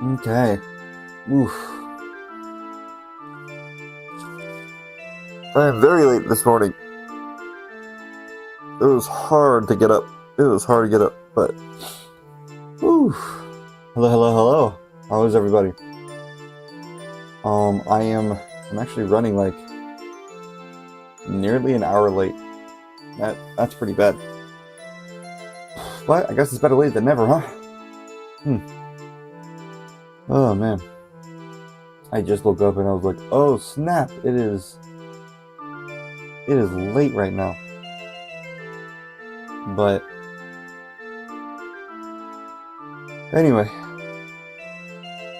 Okay. Oof. I am very late this morning. It was hard to get up. But oof. Hello. How is everybody? I'm actually running like nearly an hour late. That's pretty bad. But I guess it's better late than never, huh? Oh man. I just woke up and I was like, oh snap, it is late right now. But anyway.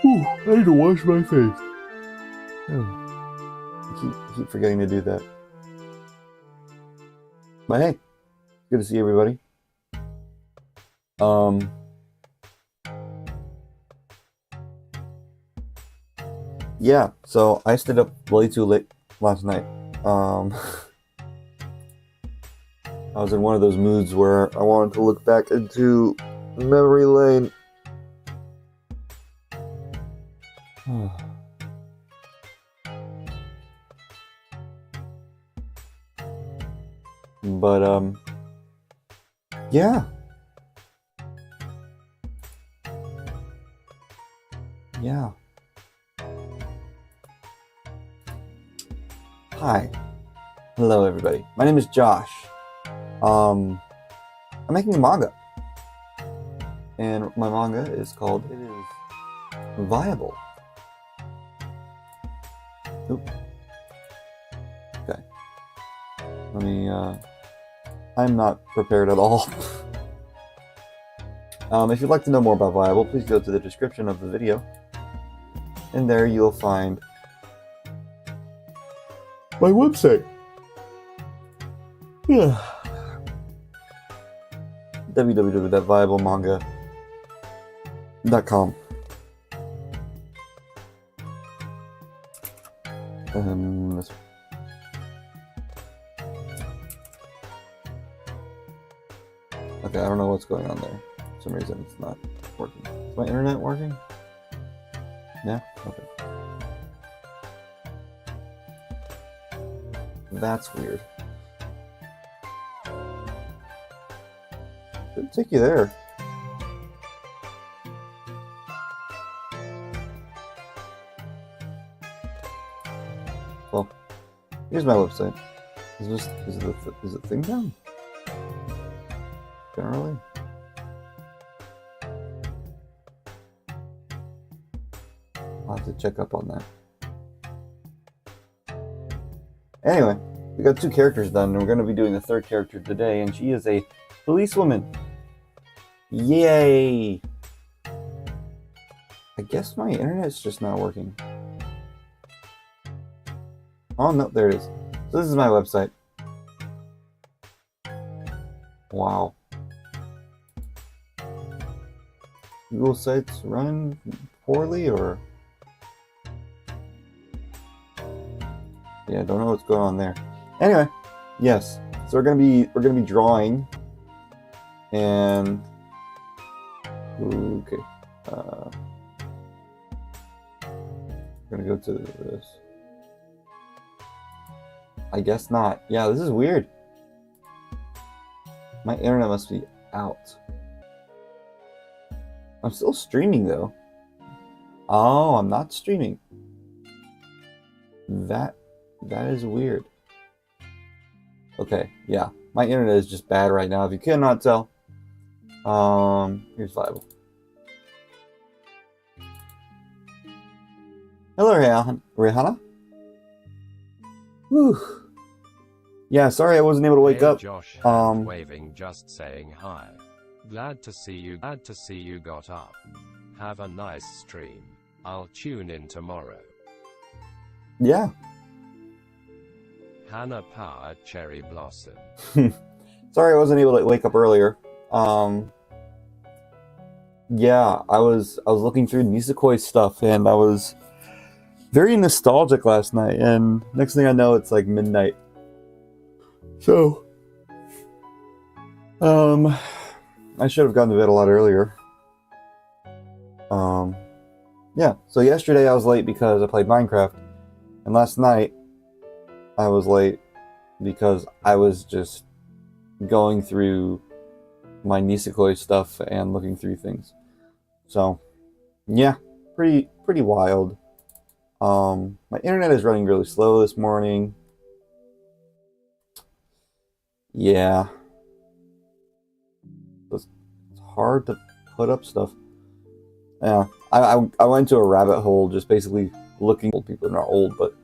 I need to wash my face. I keep forgetting to do that. But hey, good to see everybody. Yeah, so I stayed up way too late last night. I was in one of those moods where I wanted to look back into memory lane. But yeah. Hi. Hello everybody. My name is Josh. I'm making a manga. And my manga is called Viable. Oop. Okay. Let me I'm not prepared at all. If you'd like to know more about Viable, please go to the description of the video. And there you'll find my website. Yeah. www.viablemanga.com. Okay, I don't know what's going on there. For some reason it's not working. Is my internet working? Yeah? Okay. That's weird. Should take you there. Well, here's my website. Is the thing down? Generally? I'll have to check up on that. Anyway, we got 2 characters done, and we're going to be doing the 3rd character today, and she is a policewoman. Yay! I guess my internet's just not working. Oh, no, there it is. So this is my website. Wow. Google sites running poorly, or... Yeah, don't know what's going on there. Anyway, yes. So we're gonna be drawing, and okay, we're gonna go to this. I guess not. Yeah, this is weird. My internet must be out. I'm still streaming though. Oh, I'm not streaming. That is weird. Okay, yeah. My internet is just bad right now, if you cannot tell. Here's Viable. Hello, Rihanna. Whew. Yeah, sorry I wasn't able to wake up. Josh, waving, just saying hi. Glad to see you got up. Have a nice stream. I'll tune in tomorrow. Yeah. Hana Power Cherry Blossom. Sorry I wasn't able to wake up earlier. Yeah, I was looking through Nisekoi stuff, and I was very nostalgic last night, and next thing I know it's like midnight. So I should have gone to bed a lot earlier. yeah, so yesterday I was late because I played Minecraft, and last night I was late because I was just going through my Nisekoi stuff and looking through things. So, yeah, pretty wild. My internet is running really slow this morning. Yeah, it's hard to put up stuff. Yeah, I went to a rabbit hole just basically looking. Old people, not old, but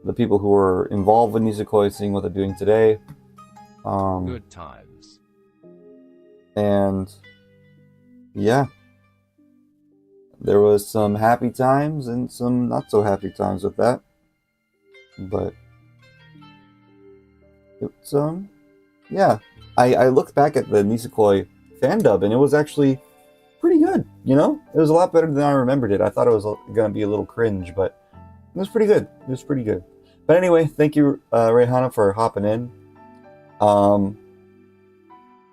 the people who are involved with Nisekoi, seeing what they're doing today. Good times. And yeah, there was some happy times and some not so happy times with that. But it's yeah. I looked back at the Nisekoi fan dub and it was actually pretty good, you know? It was a lot better than I remembered it. I thought it was gonna be a little cringe, but it was pretty good. It was pretty good. But anyway, thank you, Rayhana, for hopping in.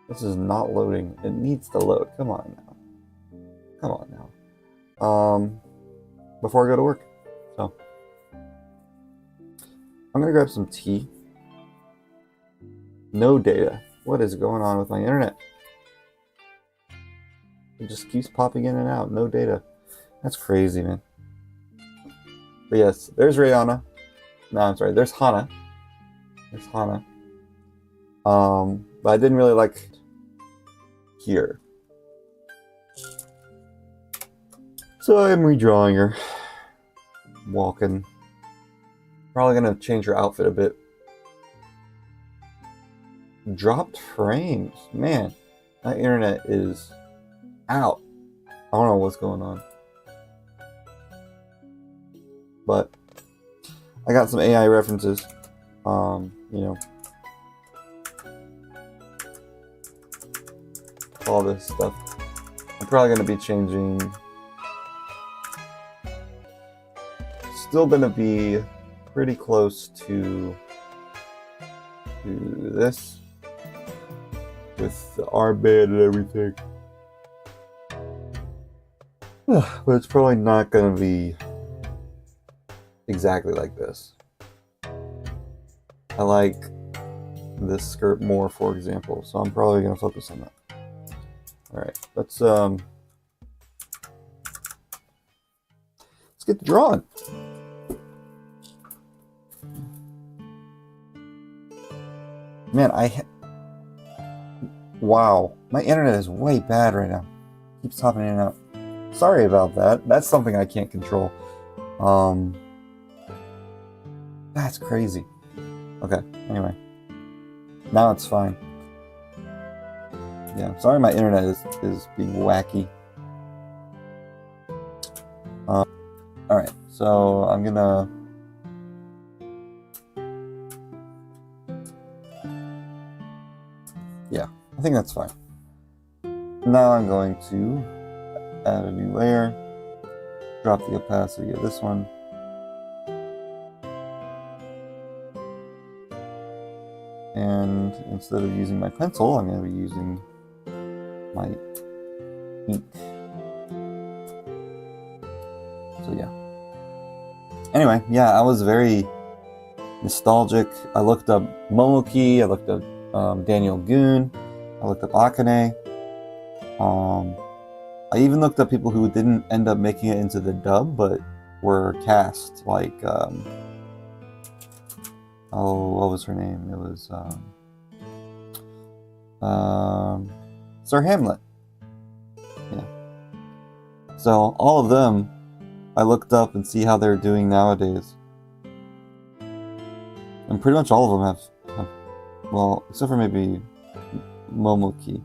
This is not loading. It needs to load. Come on now. Come on now. Before I go to work. So I'm gonna grab some tea. No data. What is going on with my internet? It just keeps popping in and out. No data. That's crazy, man. But yes, there's Rihanna. No, I'm sorry. There's Hana. There's Hana. But I didn't really like here. So I'm redrawing her. Walking. Probably gonna change her outfit a bit. Dropped frames. Man, my internet is out. I don't know what's going on. But I got some AI references. You know, all this stuff. I'm probably going to be changing. Still going to be pretty close to this with the armband and everything. But it's probably not going to be exactly like this. I like this skirt more, for example, so I'm probably going to focus on that. Alright, let's get the drawing. Man, wow, my internet is way bad right now. Keeps hopping in and out. Sorry about that. That's something I can't control. That's crazy. Okay, anyway. Now it's fine. Yeah, sorry my internet is being wacky. Alright, so I'm gonna... Yeah, I think that's fine. Now I'm going to add a new layer, drop the opacity of this one, and instead of using my pencil, I'm going to be using my ink. So yeah. Anyway, yeah, I was very nostalgic. I looked up Momoki, I looked up Daniel Goon, I looked up Akane. I even looked up people who didn't end up making it into the dub, but were cast, like, oh, what was her name? It was, Sir Hamlet. Yeah. So, all of them, I looked up and see how they're doing nowadays. And pretty much all of them have well, except for maybe Momoki,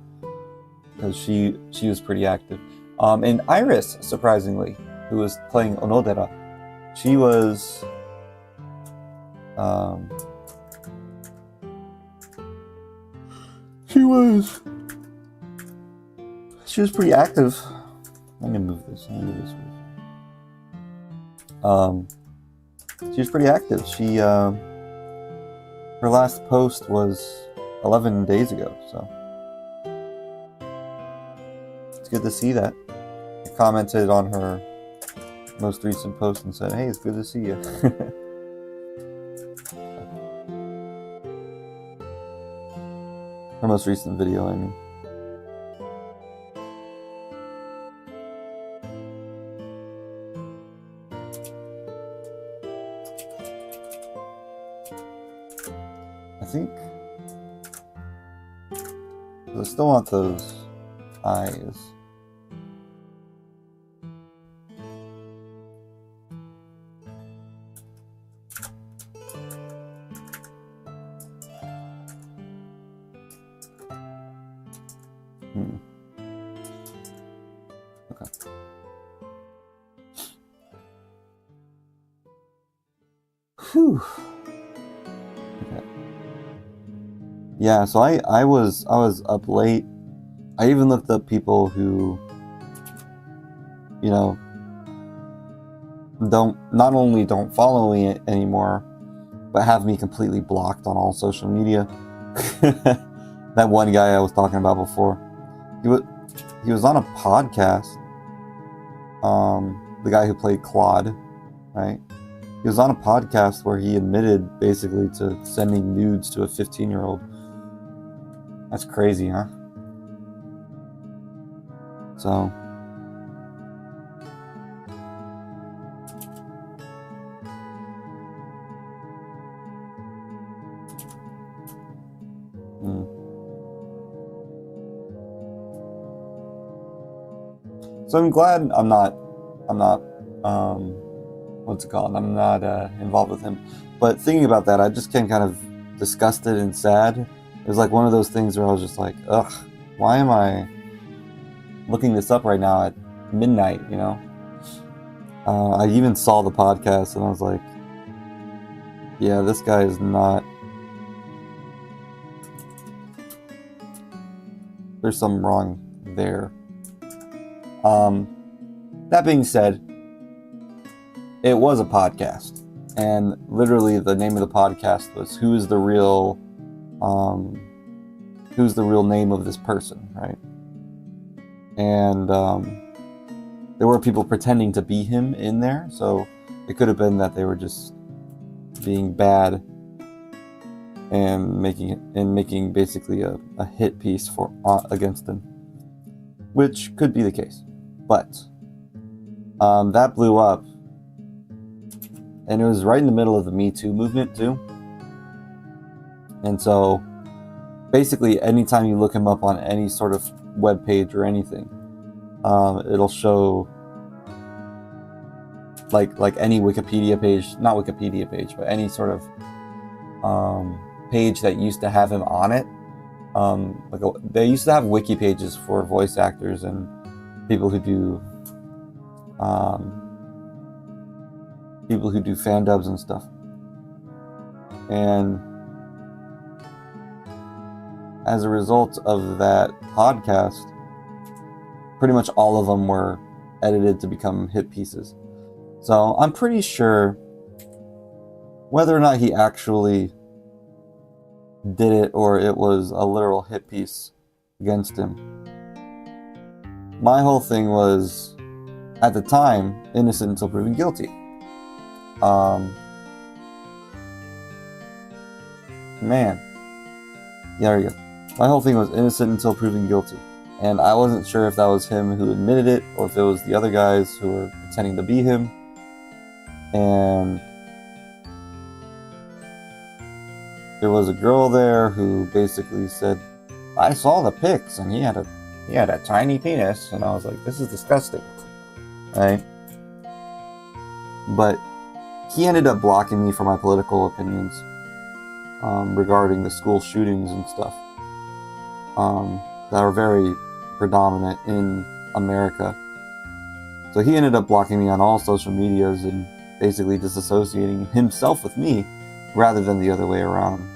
because she was pretty active. And Iris, surprisingly, who was playing Onodera, she was pretty active. Let me move this. She was pretty active. She her last post was 11 days ago, so it's good to see that. I commented on her most recent post and said, "Hey, it's good to see you." Her most recent video, I mean. I think I still want those eyes. Okay. Whew. Okay. Yeah, so I was up late. I even looked up people who, you know, not only don't follow me anymore, but have me completely blocked on all social media. That one guy I was talking about before, he was on a podcast. The guy who played Claude, right? He was on a podcast where he admitted basically to sending nudes to a 15-year-old. That's crazy, huh? So, So I'm glad I'm not, what's it called? I'm not involved with him. But thinking about that, I just came kind of disgusted and sad. It was like one of those things where I was just like, ugh, why am I looking this up right now at midnight, you know? I even saw the podcast and I was like, yeah, this guy is not... There's something wrong there. That being said, it was a podcast, and literally the name of the podcast was who's the real name of this person, right? And there were people pretending to be him in there, so it could have been that they were just being bad and making basically a hit piece for against him, which could be the case. But that blew up, and it was right in the middle of the Me Too movement too. And so basically anytime you look him up on any sort of web page or anything, it'll show like any Wikipedia page, not Wikipedia page, but any sort of page that used to have him on it. They used to have wiki pages for voice actors and people who do fan dubs and stuff. And as a result of that podcast, pretty much all of them were edited to become hit pieces. So I'm pretty sure whether or not he actually did it or it was a literal hit piece against him, my whole thing was, at the time, innocent until proven guilty. There we go. My whole thing was innocent until proven guilty. And I wasn't sure if that was him who admitted it, or if it was the other guys who were pretending to be him. And there was a girl there who basically said, I saw the pics and he had a tiny penis. And I was like, this is disgusting. Right? But he ended up blocking me for my political opinions regarding the school shootings and stuff that are very predominant in America. So he ended up blocking me on all social medias and basically disassociating himself with me rather than the other way around.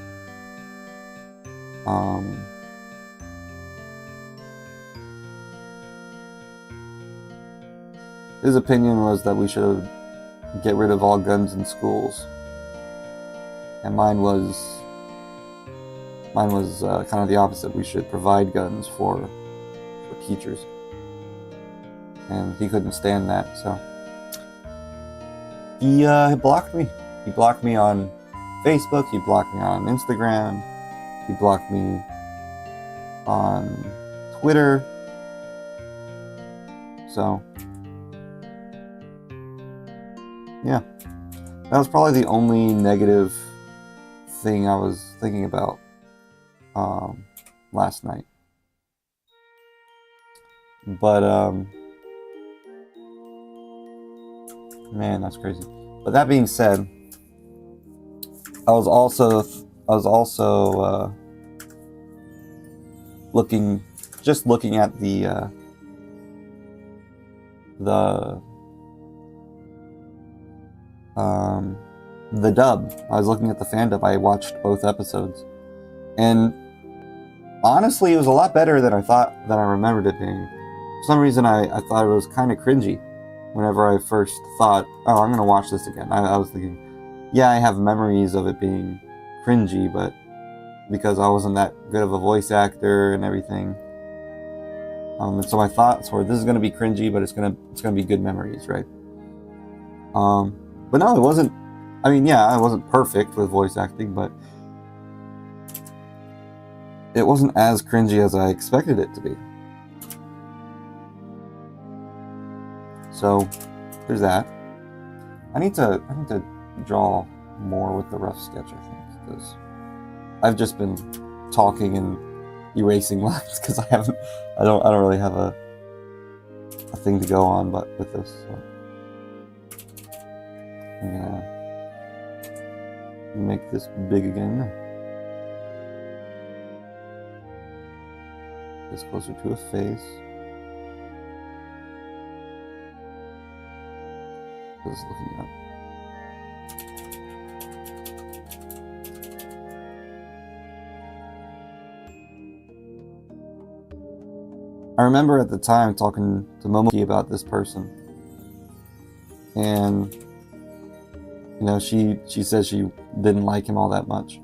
His opinion was that we should get rid of all guns in schools, and mine was kind of the opposite. We should provide guns for teachers, and he couldn't stand that. So he blocked me. He blocked me on Facebook, he blocked me on Instagram, he blocked me on Twitter. So, yeah. That was probably the only negative thing I was thinking about last night. But, man, that's crazy. But that being said, I was also looking at the dub. I was looking at the fan dub. I watched both episodes, and honestly, it was a lot better than I remembered it being. For some reason, I thought it was kind of cringy. Whenever I first thought, oh, I'm gonna watch this again, I was thinking, yeah, I have memories of it being cringy, but because I wasn't that good of a voice actor and everything, and so my thoughts were, this is gonna be cringy, but it's gonna be good memories, right? But no, it wasn't. I mean, yeah, I wasn't perfect with voice acting, but it wasn't as cringy as I expected it to be. So there's that. I need to draw more with the rough sketch, I think, because I've just been talking and erasing lines because I don't really have a thing to go on but with this. So I'm gonna make this big again. This closer to a face. Just looking up. I remember at the time talking to Momoki about this person, and you know, she said she didn't like him all that much,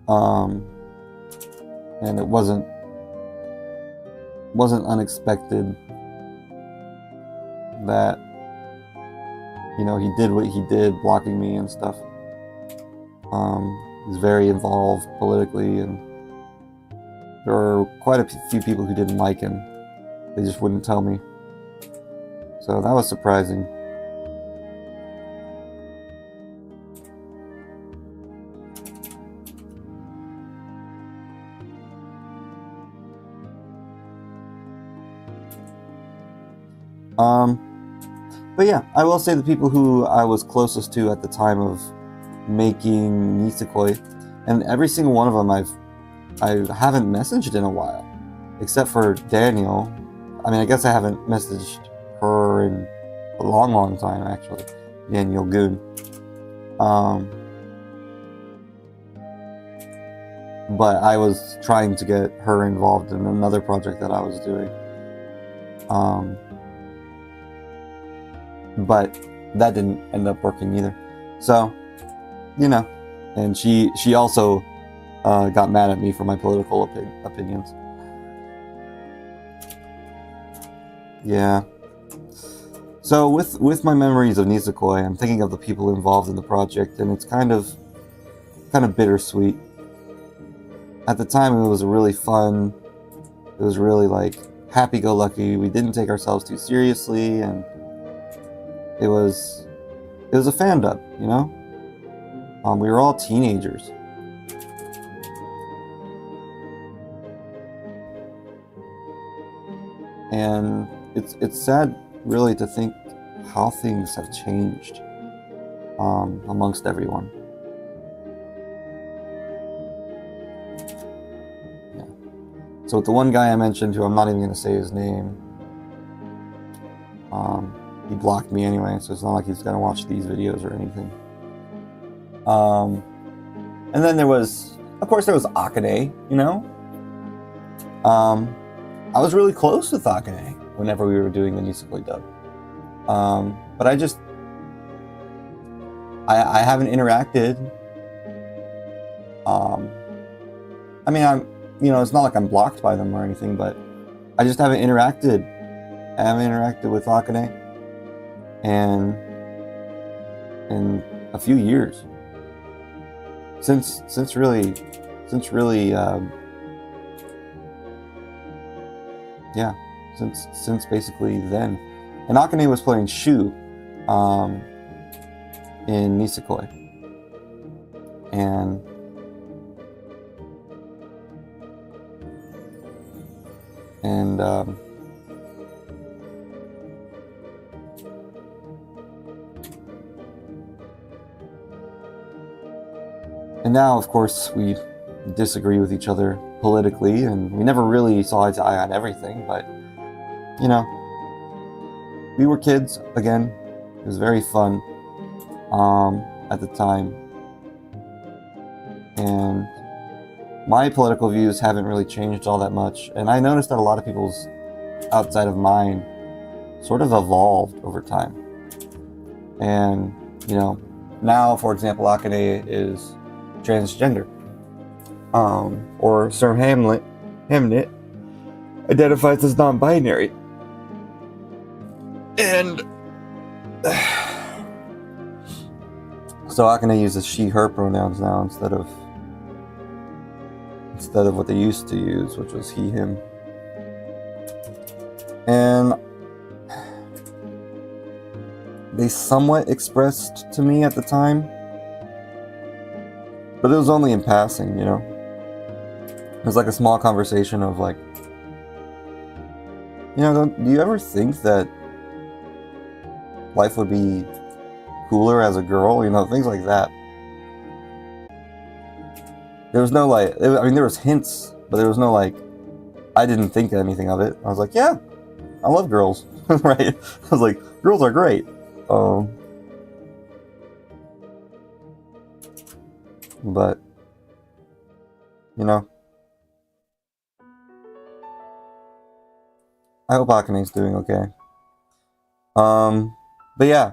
and it wasn't unexpected that, you know, he did what he did, blocking me and stuff. He's very involved politically, and there were quite a few people who didn't like him. They just wouldn't tell me. So that was surprising. But yeah, I will say the people who I was closest to at the time of making Nisekoi, and every single one of them I haven't messaged in a while, except for Daniel. I mean, I guess I haven't messaged her in a long time, actually. Daniel Goon. But I was trying to get her involved in another project that I was doing. But that didn't end up working either. So, you know, and she also got mad at me for my political opinions. Yeah. So with my memories of Nisekoi, I'm thinking of the people involved in the project, and it's kind of bittersweet. At the time, it was really fun. It was really like happy-go-lucky. We didn't take ourselves too seriously, and it was a fan dub, you know? We were all teenagers. And it's sad, really, to think how things have changed amongst everyone. Yeah. So with the one guy I mentioned, who I'm not even going to say his name, he blocked me anyway, so it's not like he's going to watch these videos or anything. And then there was, of course, there was Akane, you know? I was really close with Akane whenever we were doing the Nisekoi dub. But I haven't interacted. I mean, you know, it's not like I'm blocked by them or anything, but I just haven't interacted. I haven't interacted with Akane. And in a few years. Since really, yeah, since basically then. And Akane was playing Shu in Nisekoi. And now, of course, we disagree with each other politically, and we never really saw eye to eye on everything, but, you know, we were kids, again. It was very fun at the time. And my political views haven't really changed all that much, and I noticed that a lot of people's outside of mine sort of evolved over time. And, you know, now, for example, Akane is transgender. Or Sir Hamlet identifies as non-binary. And so Akane uses she/her pronouns now instead of what they used to use, which was he/him. And they somewhat expressed to me at the time, but it was only in passing, you know. It was like a small conversation of like, you know, do you ever think that life would be cooler as a girl? You know, things like that. There was no like, I mean, there was hints, but there was no like, I didn't think anything of it. I was like, yeah, I love girls, right? I was like, girls are great. But, you know, I hope Akane's doing okay. But yeah,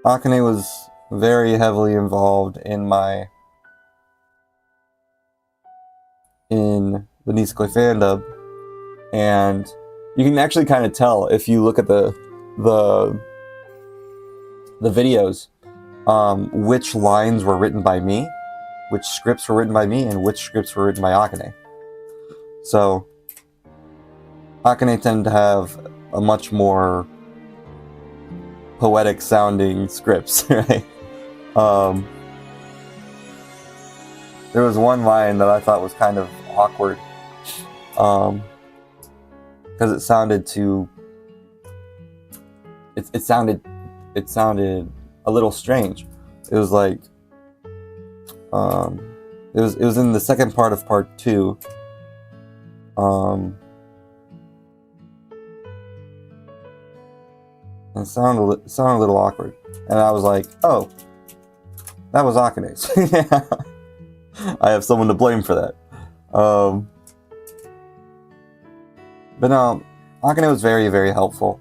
Akane was very heavily involved in the Nisekoi fandom, and you can actually kind of tell if you look at the videos, which lines were written by me, which scripts were written by me, and which scripts were written by Akane. So Akane tended to have a much more poetic sounding scripts, right? There was one line that I thought was kind of awkward, because it sounded too. It sounded a little strange. It was like, it was in the second part of part 2. And it sounded a little awkward, and I was like, oh, that was Akane's. Yeah. I have someone to blame for that. But no, Akane was very, very helpful.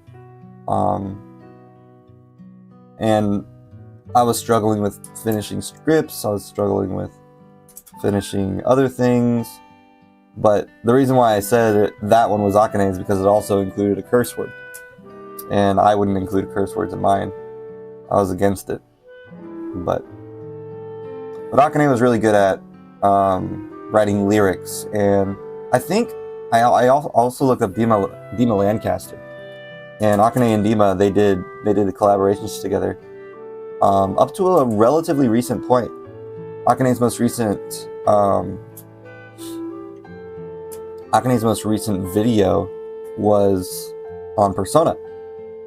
And I was struggling with finishing scripts, I was struggling with finishing other things, but the reason why I said that one was Akane is because it also included a curse word. And I wouldn't include curse words in mine. I was against it. But Akane was really good at writing lyrics, and I think I also looked up Dima Lancaster, and Akane and Dima they did the collaborations together up to a relatively recent point. Akane's most recent video was on Persona,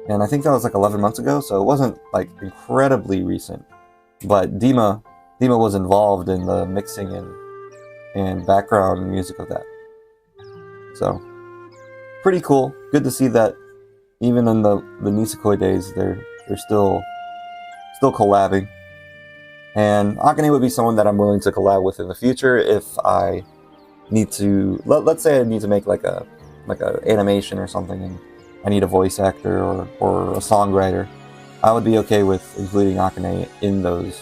and I think that was like 11 months ago, so it wasn't like incredibly recent. But Dima was involved in the mixing and background music of that. So, pretty cool. Good to see that even in the Nisekoi days, they're still collabing. And Akane would be someone that I'm willing to collab with in the future if I need to. Let's say I need to make like a animation or something, and I need a voice actor or a songwriter. I would be okay with including Akane in those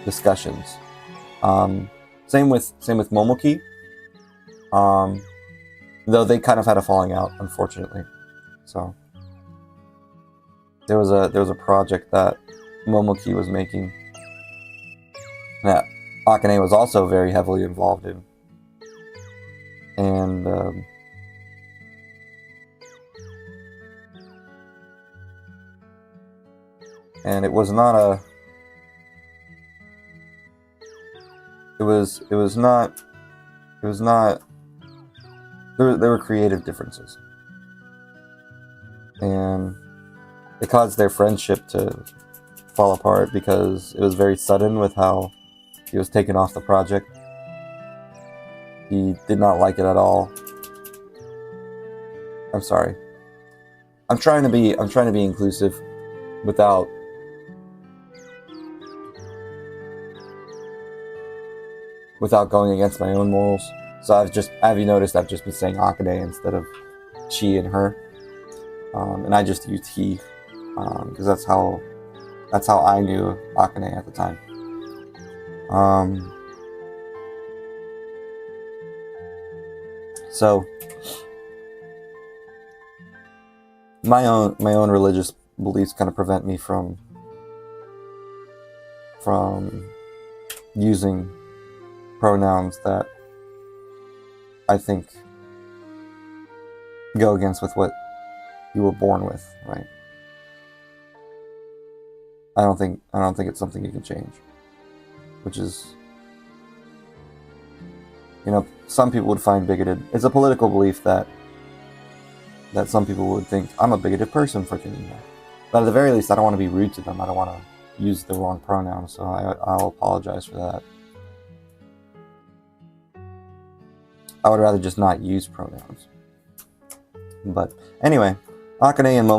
discussions. Same with Momoki. Though they kind of had a falling out, unfortunately. So, there was a project that Momoki was making that Akane was also very heavily involved in, and it was not a. It was not. There were creative differences, and it caused their friendship to fall apart because it was very sudden with how he was taken off the project. He did not like it at all. I'm sorry. I'm trying to be inclusive without going against my own morals. So have you noticed I've just been saying Akane instead of she and her, and I just used he because that's how I knew Akane at the time. So my own religious beliefs kind of prevent me from using pronouns that I think go against with what you were born with, right? I don't think it's something you can change, which is, some people would find bigoted. It's a political belief that some people would think I'm a bigoted person for thinking that. But at the very least, I don't want to be rude to them. I don't want to use the wrong pronoun, so I'll apologize for that. I would rather just not use pronouns. But anyway, Akane and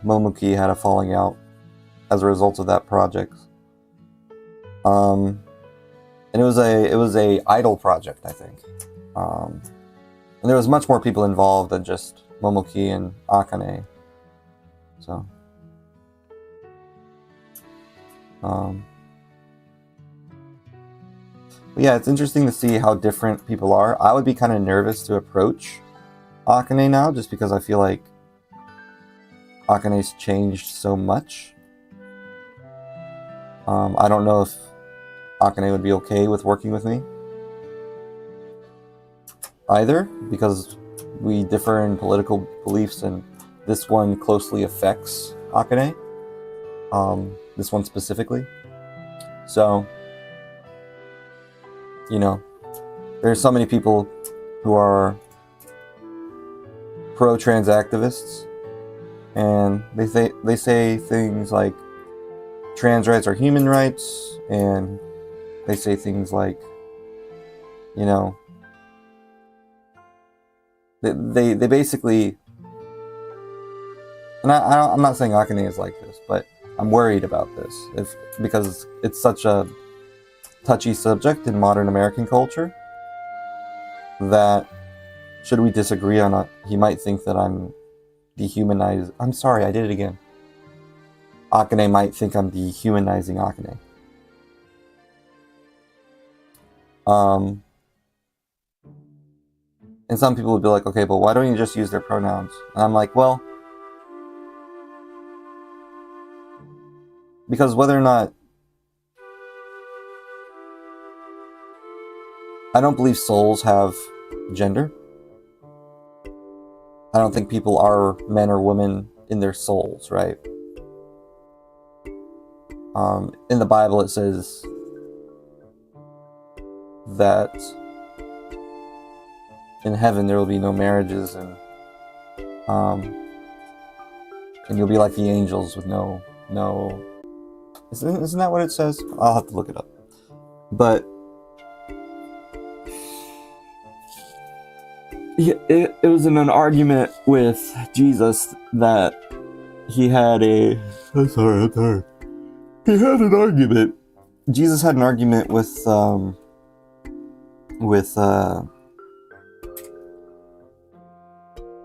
Momoki had a falling out as a result of that project. And it was a idol project, I think. And there was much more people involved than just Momoki and Akane. So but yeah, it's interesting to see how different people are. I would be kind of nervous to approach Akane now, just because I feel like Akane's changed so much. I don't know if Akane would be okay with working with me either, because we differ in political beliefs, and this one closely affects Akane. This one specifically. So, there's so many people who are pro-trans activists, and they say things like trans rights are human rights, and they say things like, they basically, and I'm not saying Akane is like this, but I'm worried about this because it's such a touchy subject in modern American culture that, should we disagree on it, he might think that I'm dehumanizing. I'm sorry, I did it again. Akane might think I'm dehumanizing Akane. And some people would be like, okay, but why don't you just use their pronouns? And I'm like, well, because whether or not, I don't believe souls have gender. I don't think people are men or women in their souls, right? In the Bible, it says that in heaven there will be no marriages, and you'll be like the angels with no. Isn't that what it says? I'll have to look it up. But it was in an argument with Jesus that he had a. I'm sorry. He had an argument. Jesus had an argument with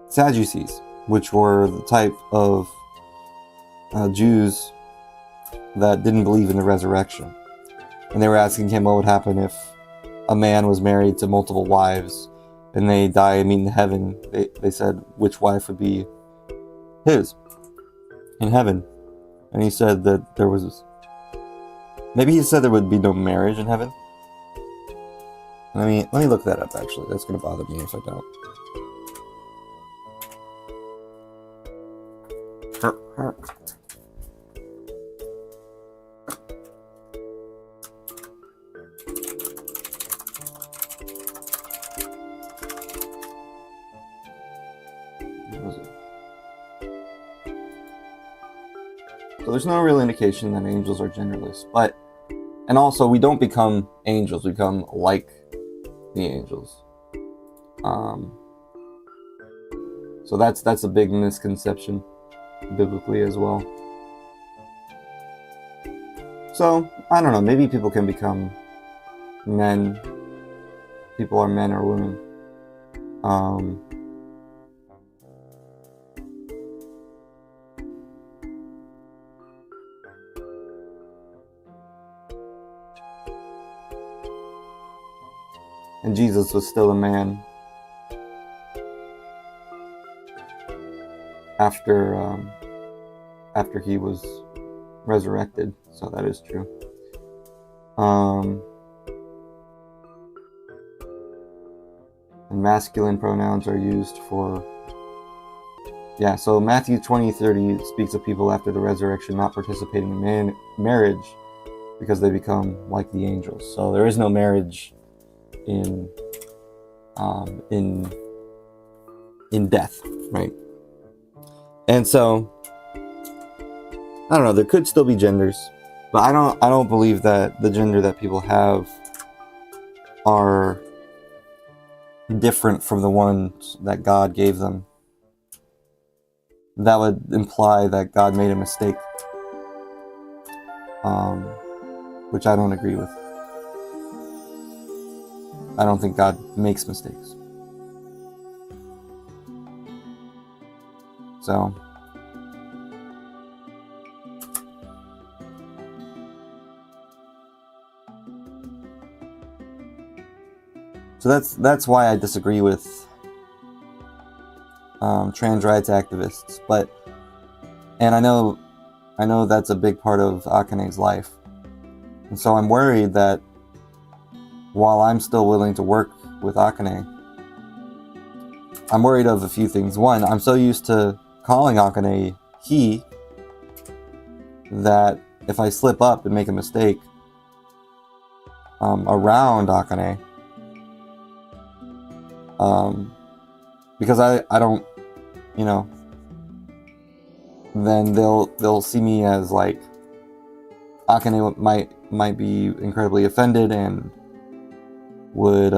Sadducees, which were the type of Jews that didn't believe in the resurrection. And they were asking him what would happen if a man was married to multiple wives and they die and meet in heaven. They said which wife would be his. in heaven, and he said that there was, maybe he said there would be no marriage in heaven. Let me look that up, actually. That's going to bother me if I don't. So there's no real indication that angels are genderless, but, and also we don't become angels, we become like the angels. So that's a big misconception biblically as well. So I don't know, maybe people can become men. People are men or women. And Jesus was still a man after he was resurrected, so that is true. And masculine pronouns are used for, yeah, so Matthew 20:30 speaks of people after the resurrection not participating in marriage because they become like the angels. So there is no marriage in death, right? And so I don't know, there could still be genders, but I don't believe that the gender that people have are different from the ones that God gave them. That would imply that God made a mistake, which I don't agree with. I don't think God makes mistakes. So that's why I disagree with trans rights activists. And I know that's a big part of Akane's life, and so I'm worried that while I'm still willing to work with Akane, I'm worried of a few things. One, I'm so used to calling Akane he that if I slip up and make a mistake around Akane, because I don't, then they'll see me as like Akane might be incredibly offended and would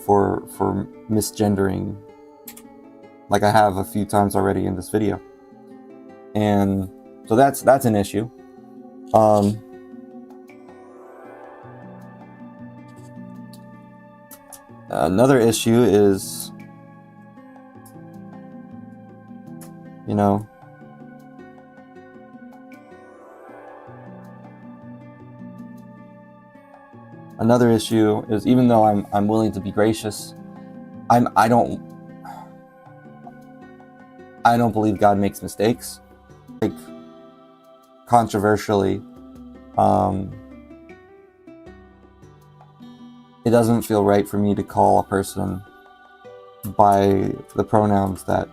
for misgendering, like I have a few times already in this video, and so that's an issue. Another issue is, another issue is, even though I'm willing to be gracious, I don't believe God makes mistakes. Like, controversially, it doesn't feel right for me to call a person by the pronouns that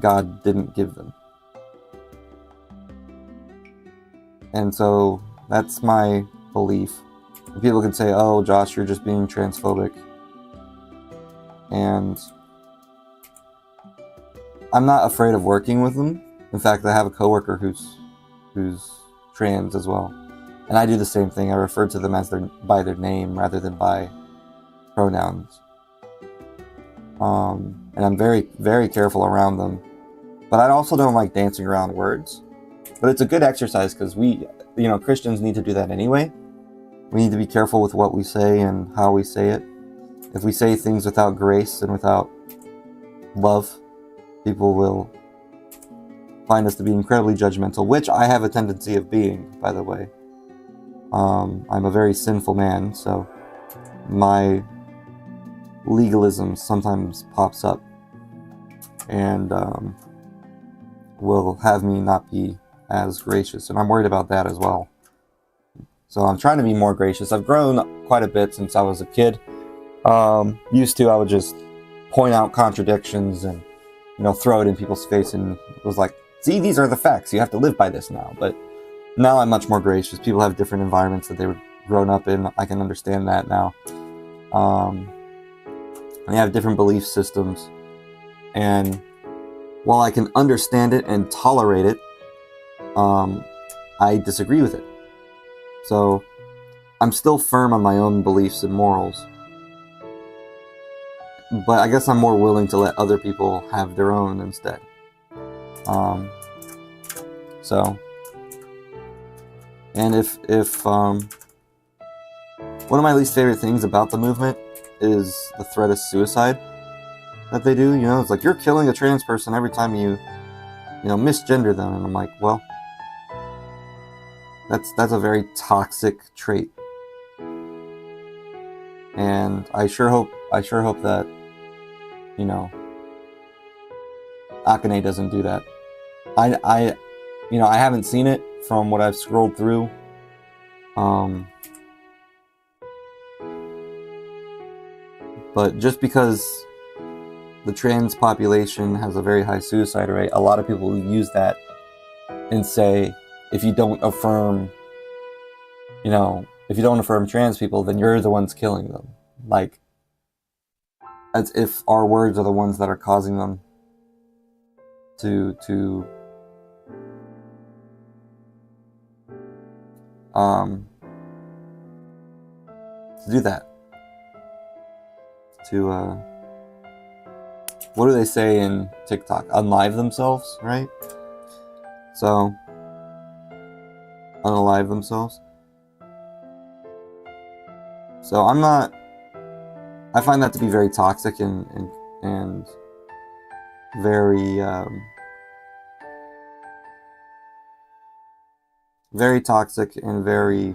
God didn't give them. And so that's my belief. People can say, oh, Josh, you're just being transphobic. And I'm not afraid of working with them. In fact, I have a coworker who's trans as well. And I do the same thing. I refer to them as by their name rather than by pronouns. And I'm very, very careful around them. But I also don't like dancing around words. But it's a good exercise because Christians need to do that anyway. We need to be careful with what we say and how we say it. If we say things without grace and without love, people will find us to be incredibly judgmental, which I have a tendency of being, by the way. I'm a very sinful man, so my legalism sometimes pops up and will have me not be as gracious, and I'm worried about that as well. So I'm trying to be more gracious. I've grown quite a bit since I was a kid. Used to, I would just point out contradictions and, you know, throw it in people's face, and it was like, see, these are the facts. You have to live by this now. But now I'm much more gracious. People have different environments that they were grown up in. I can understand that now. They have different belief systems. And while I can understand it and tolerate it, I disagree with it. So I'm still firm on my own beliefs and morals. But I guess I'm more willing to let other people have their own instead. And if one of my least favorite things about the movement is the threat of suicide that they do. You know, it's like, you're killing a trans person every time you misgender them, and I'm like, well, that's a very toxic trait, and I sure hope that, you know, Akane doesn't do that. I haven't seen it from what I've scrolled through. But just because the trans population has a very high suicide rate, a lot of people will use that and say, if you don't affirm trans people, then you're the ones killing them. Like, as if our words are the ones that are causing them to do that. What do they say in TikTok? Unlive themselves, right? So, unalive themselves. So I find that to be very toxic and very very toxic and very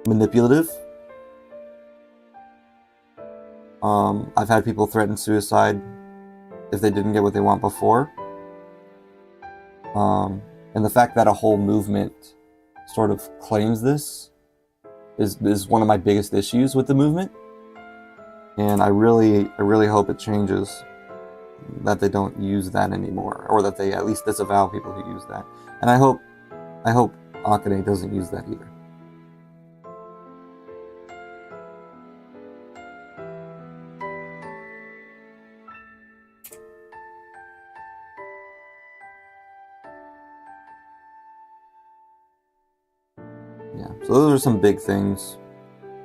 manipulative. I've had people threaten suicide if they didn't get what they want before. And the fact that a whole movement sort of claims this is one of my biggest issues with the movement. And I really hope it changes, that they don't use that anymore, or that they at least disavow people who use that. And I hope Akane doesn't use that either. Yeah, so those are some big things.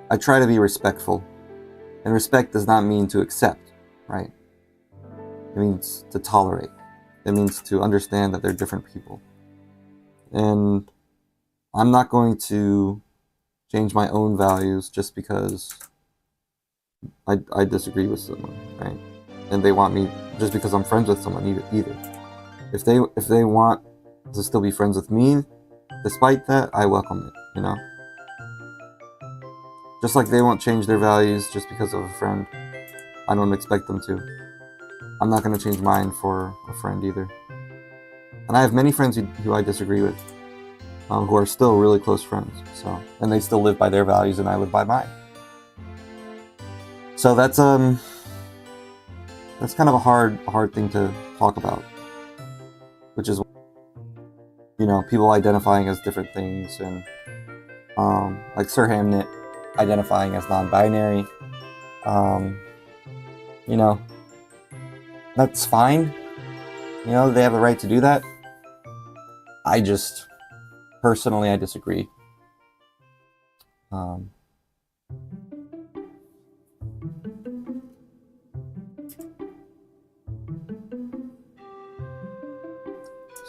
I try to be respectful. And respect does not mean to accept, right? It means to tolerate. It means to understand that they're different people. And I'm not going to change my own values just because I disagree with someone, right? And they want me, just because I'm friends with someone either. If they want to still be friends with me, despite that, I welcome it, you know? Just like they won't change their values just because of a friend. I don't expect them to. I'm not going to change mine for a friend either. And I have many friends who I disagree with, who are still really close friends. So, and they still live by their values, and I live by mine. So that's kind of a hard thing to talk about, which is, you know, people identifying as different things, and like Sir Hamnet identifying as non-binary. You know, that's fine. You know, they have the right to do that. Personally, I disagree.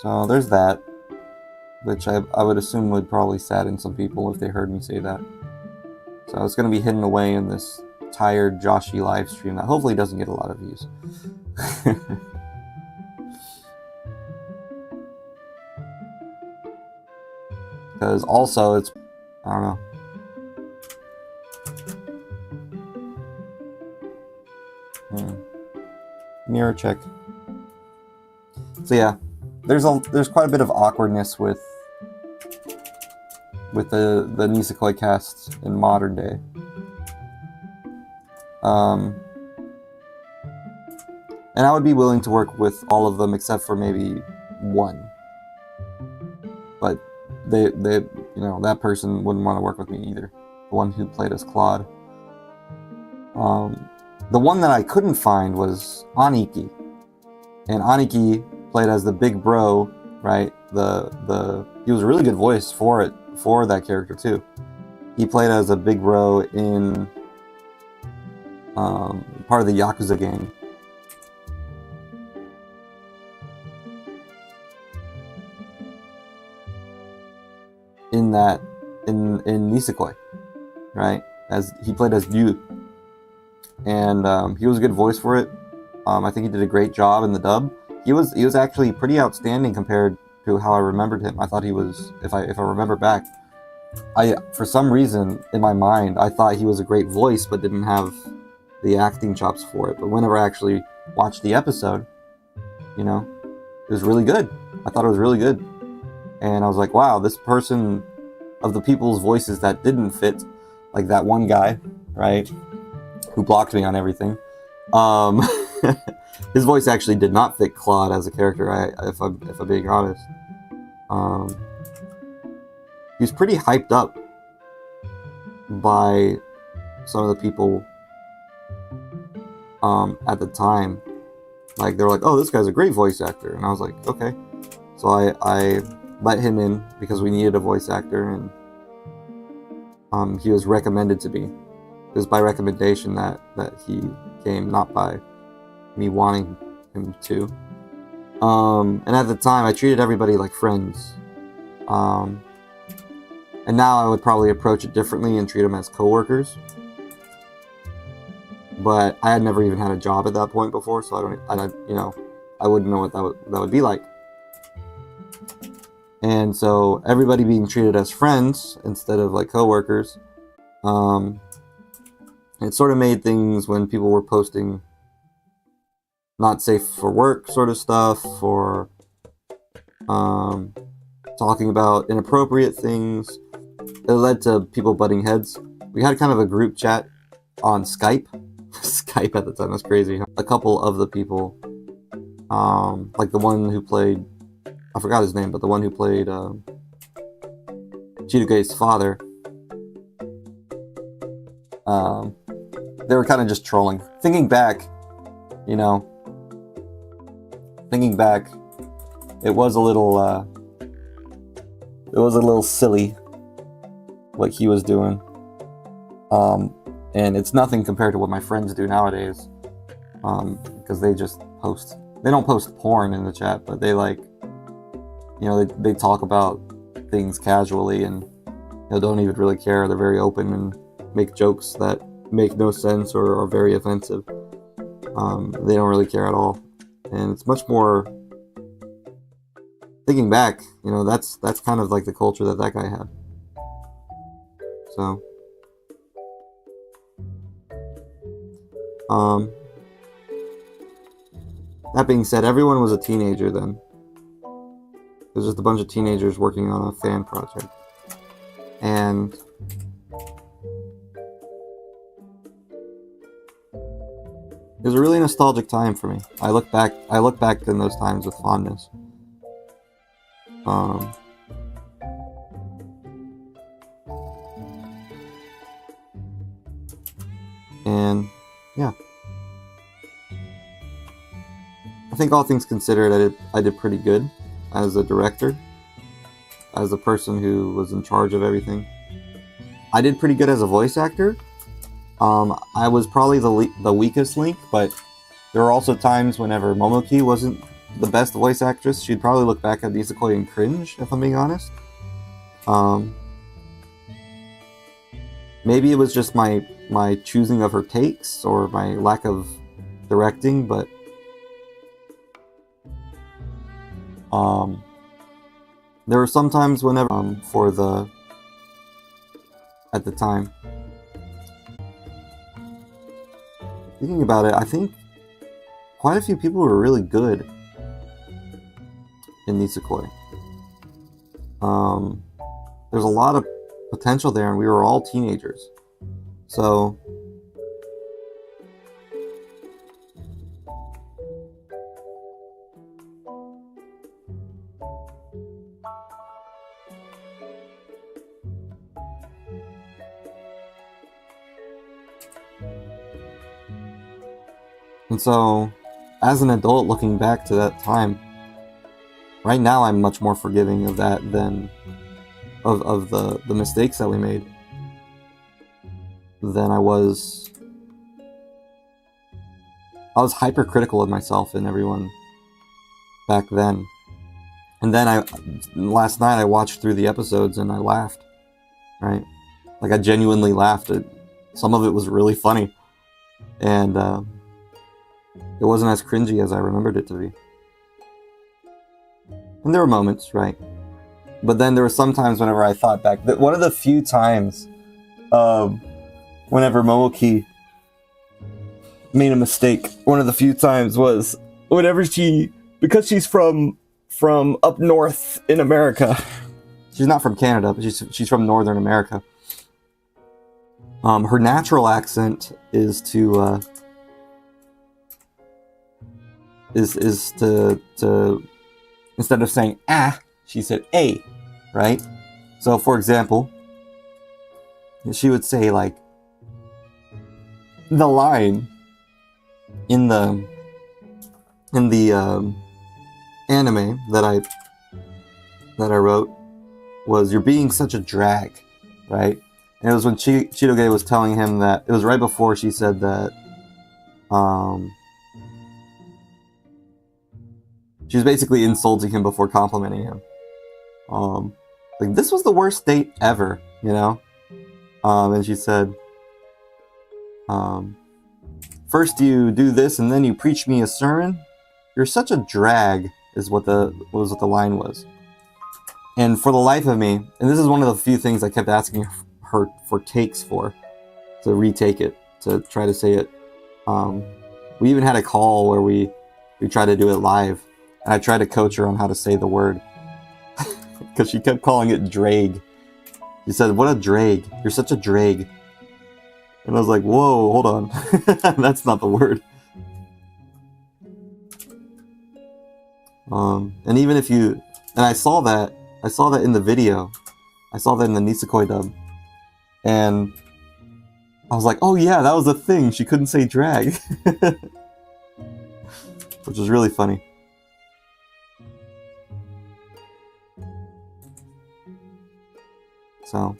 So there's that, which I would assume would probably sadden some people if they heard me say that. So it's going to be hidden away in this tired Joshy live stream that hopefully doesn't get a lot of views. Because also I don't know. mirror check. So yeah, there's quite a bit of awkwardness with the Nisekoi casts in modern day. And I would be willing to work with all of them except for maybe one. But they that person wouldn't want to work with me either. The one who played as Claude. The one that I couldn't find was Aniki. And Aniki played as the big bro, right? He was a really good voice for that character too. He played as a big bro in part of the Yakuza gang. In Nisekoi, right? As he played as Ryu, and he was a good voice for it. I think he did a great job in the dub. He was actually pretty outstanding compared to how I remembered him. I thought he was, if I remember back, for some reason in my mind I thought he was a great voice but didn't have the acting chops for it. But whenever I actually watched the episode, it was really good. I thought it was really good. And I was like, wow, this person, of the people's voices that didn't fit, like that one guy, right, who blocked me on everything, his voice actually did not fit Claude as a character, if I'm being honest. He was pretty hyped up by some of the people at the time. Like, they were like, oh, this guy's a great voice actor. And I was like, okay. So I let him in because we needed a voice actor, and he was recommended to me. It was by recommendation that he came, not by me wanting him to. And at the time, I treated everybody like friends. And now I would probably approach it differently and treat them as coworkers. But I had never even had a job at that point before, so I wouldn't know what that would be like. And so everybody being treated as friends instead of like coworkers, it sort of made things when people were posting not safe for work sort of stuff, or talking about inappropriate things. It led to people butting heads. We had kind of a group chat on Skype. Skype at the time, that's crazy. A couple of the people, like the one who played, I forgot his name, but the one who played Chiruge's father, they were kind of just trolling. Thinking back, it was a little silly what he was doing. And it's nothing compared to what my friends do nowadays, because they just post. They don't post porn in the chat, but they they talk about things casually and don't even really care. They're very open and make jokes that make no sense or are very offensive. They don't really care at all, and it's much more. Thinking back, that's kind of like the culture that guy had. So, that being said, everyone was a teenager then. It was just a bunch of teenagers working on a fan project. And it was a really nostalgic time for me. I look back in those times with fondness. And yeah, I think all things considered, I did pretty good as a director, as a person who was in charge of everything. I did pretty good as a voice actor. I was probably the weakest link, but there were also times whenever Momoki wasn't the best voice actress. She'd probably look back at Nisekoi and cringe, if I'm being honest. Maybe it was just my choosing of her takes or my lack of directing, but there were some times whenever at the time. Thinking about it, I think quite a few people who were really good in Nisekoi. There's a lot of potential there, and we were all teenagers. So as an adult looking back to that time, right now I'm much more forgiving of that than of the mistakes that we made than I was hypercritical of myself and everyone back then. And then last night I watched through the episodes and I laughed, right? Like I genuinely laughed. Some of it was really funny, and it wasn't as cringy as I remembered it to be. And there were moments, right? But then there were some times whenever I thought back, that one of the few times whenever Momoki made a mistake, one of the few times was whenever because she's from up north in America. She's not from Canada, but she's from Northern America. Her natural accent is to instead of saying ah, she said a, right? So for example, she would say like the line in the anime that I wrote was, "You're being such a drag," right? And it was when Chitoge was telling him that, it was right before she said that she was basically insulting him before complimenting him. Like, this was the worst date ever, you know? And she said, first you do this and then you preach me a sermon? You're such a drag, is what the line was. And for the life of me, and this is one of the few things I kept asking her for takes for, to retake it, to try to say it. We even had a call where we tried to do it live, and I tried to coach her on how to say the word. Because she kept calling it drag. She said, "What a drag. You're such a drag." And I was like, whoa, hold on. That's not the word. And even if you... And I saw that in the video. I saw that in the Nisekoi dub. And I was like, oh yeah, that was a thing. She couldn't say drag. Which was really funny. So,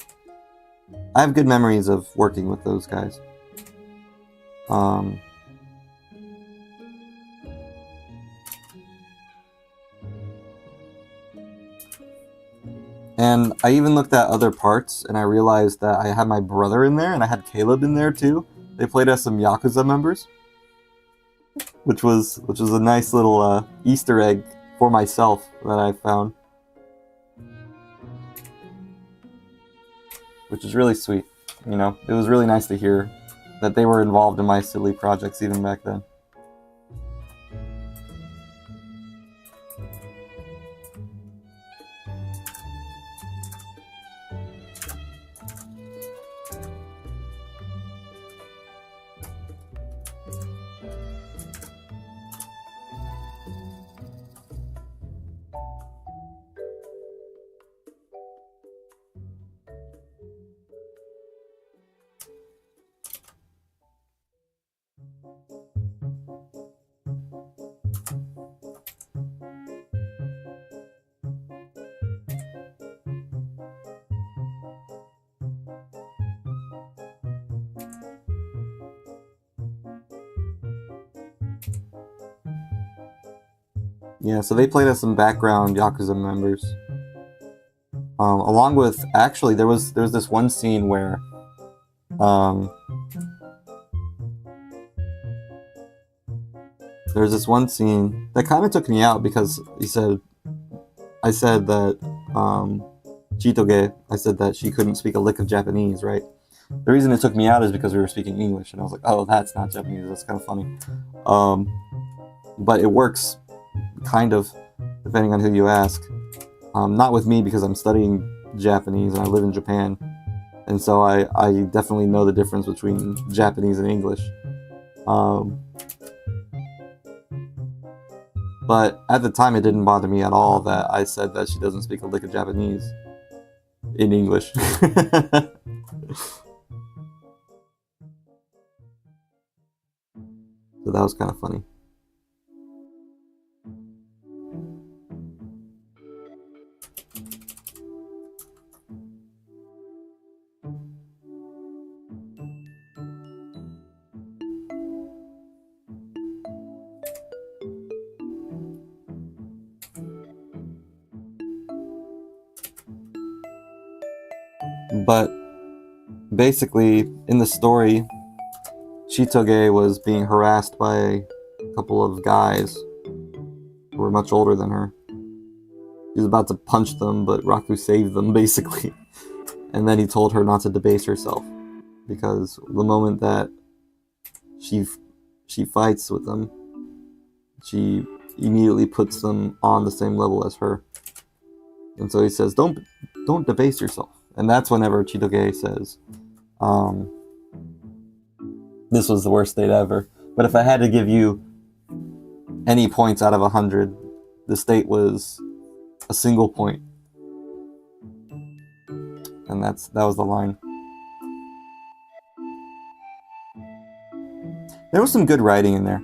I have good memories of working with those guys. And I even looked at other parts, and I realized that I had my brother in there, and I had Caleb in there too. They played as some Yakuza members, which was a nice little Easter egg for myself that I found, which is really sweet. You know, it was really nice to hear that they were involved in my silly projects even back then. Yeah, so they played as some background Yakuza members. Along with, actually, there was this one scene where there's this one scene that kind of took me out, because I said that Chitoge, I said that she couldn't speak a lick of Japanese, right? The reason it took me out is because we were speaking English, and I was like, oh, that's not Japanese, that's kind of funny. but it works kind of, depending on who you ask. Not with me, because I'm studying Japanese and I live in Japan, and so I definitely know the difference between Japanese and English. But at the time, it didn't bother me at all that I said that she doesn't speak a lick of Japanese in English. So that was kind of funny. But basically, in the story, Chitoge was being harassed by a couple of guys who were much older than her. He was about to punch them, but Raku saved them, basically. And then he told her not to debase herself, because the moment that she fights with them, she immediately puts them on the same level as her. And so he says, don't debase yourself. And that's whenever Chitoge says, this was the worst date ever. But if I had to give you any points out of 100, this date was a single point. And that was the line. There was some good writing in there.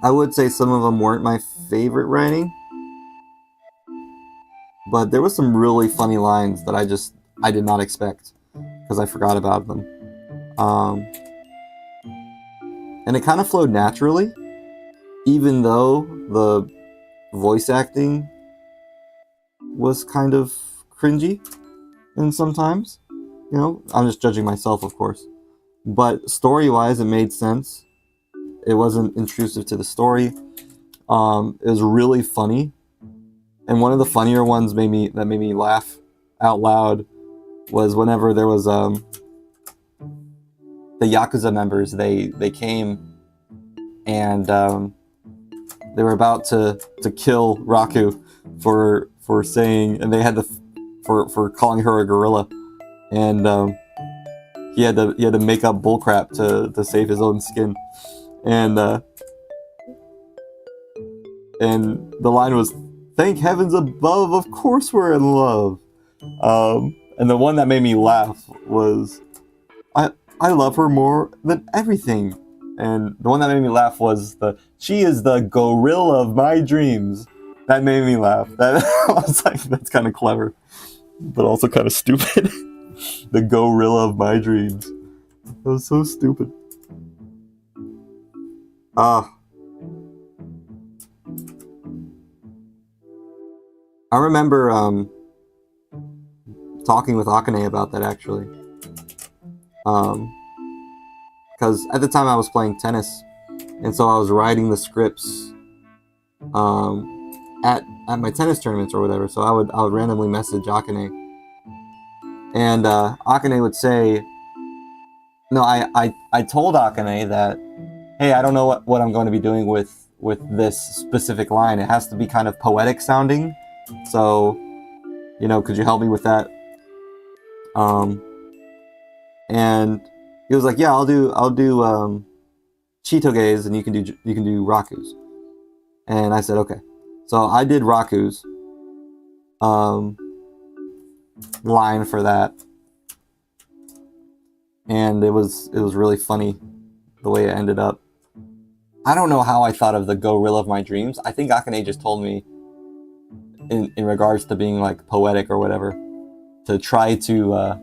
I would say some of them weren't my favorite writing, but there was some really funny lines that I did not expect, because I forgot about them. And it kind of flowed naturally, even though the voice acting was kind of cringy in sometimes. You know, I'm just judging myself, of course. But story-wise, it made sense. It wasn't intrusive to the story. It was really funny. And one of the funnier ones that made me laugh out loud was whenever there was the Yakuza members, they came and they were about to kill Raku for saying, and they had for calling her a gorilla, and he had to make up bullcrap to save his own skin, and the line was, "Thank heavens above, of course we're in love." And the one that made me laugh was, I love her more than everything. And the one that made me laugh was she is the gorilla of my dreams. That made me laugh. I was like, that's kind of clever, but also kind of stupid. The gorilla of my dreams. That was so stupid. I remember talking with Akane about that, actually. Because at the time I was playing tennis, and so I was writing the scripts at my tennis tournaments or whatever. So I would randomly message Akane, and Akane would say, "No, I told Akane that, hey, I don't know what I'm going to be doing with this specific line. It has to be kind of poetic sounding. So, you know, could you help me with that?" And he was like, "Yeah, I'll do Chitoge's, and you can do Raku's." And I said, "Okay." So I did Raku's line for that, and it was really funny the way it ended up. I don't know how I thought of the gorilla of my dreams. I think Akane just told me in regards to being like poetic or whatever, to try to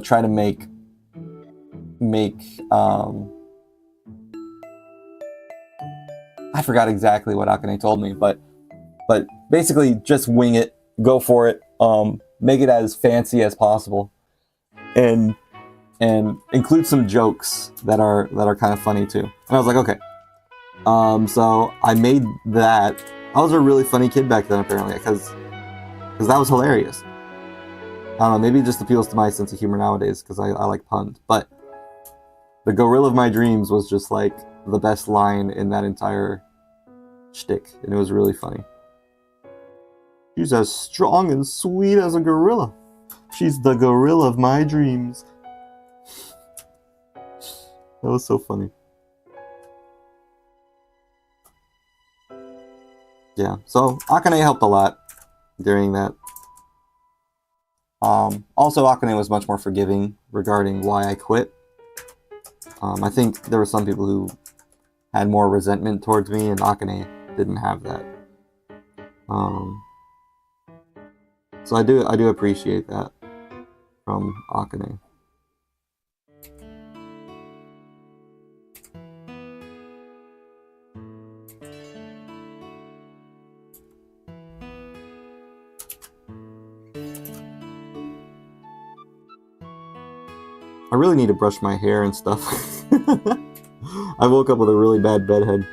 try to make I forgot exactly what Akane told me, but basically just wing it, go for it, make it as fancy as possible, and include some jokes that are kind of funny too. And I was like, okay. So I made that. I was a really funny kid back then, apparently, because that was hilarious. I don't know, maybe it just appeals to my sense of humor nowadays because I like puns. But the gorilla of my dreams was just like the best line in that entire shtick, and it was really funny. She's as strong and sweet as a gorilla. She's the gorilla of my dreams. That was so funny. Yeah, so Akane helped a lot during that. Also, Akane was much more forgiving regarding why I quit. I think there were some people who had more resentment towards me, and Akane didn't have that. So I do appreciate that from Akane. I really need to brush my hair and stuff. I woke up with a really bad bedhead.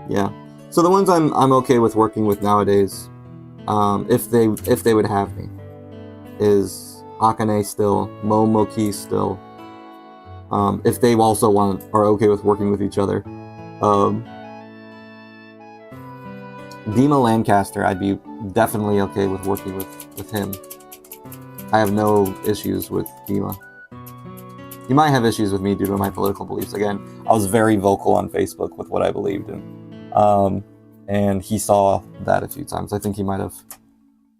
Yeah. So the ones I'm okay with working with nowadays, if they would have me, is Akane still, Momoki still. If they also are okay with working with each other. Dima Lancaster, I'd be definitely okay with working with him. I have no issues with Dima. He might have issues with me due to my political beliefs. Again, I was very vocal on Facebook with what I believed in. And he saw that a few times. I think he might have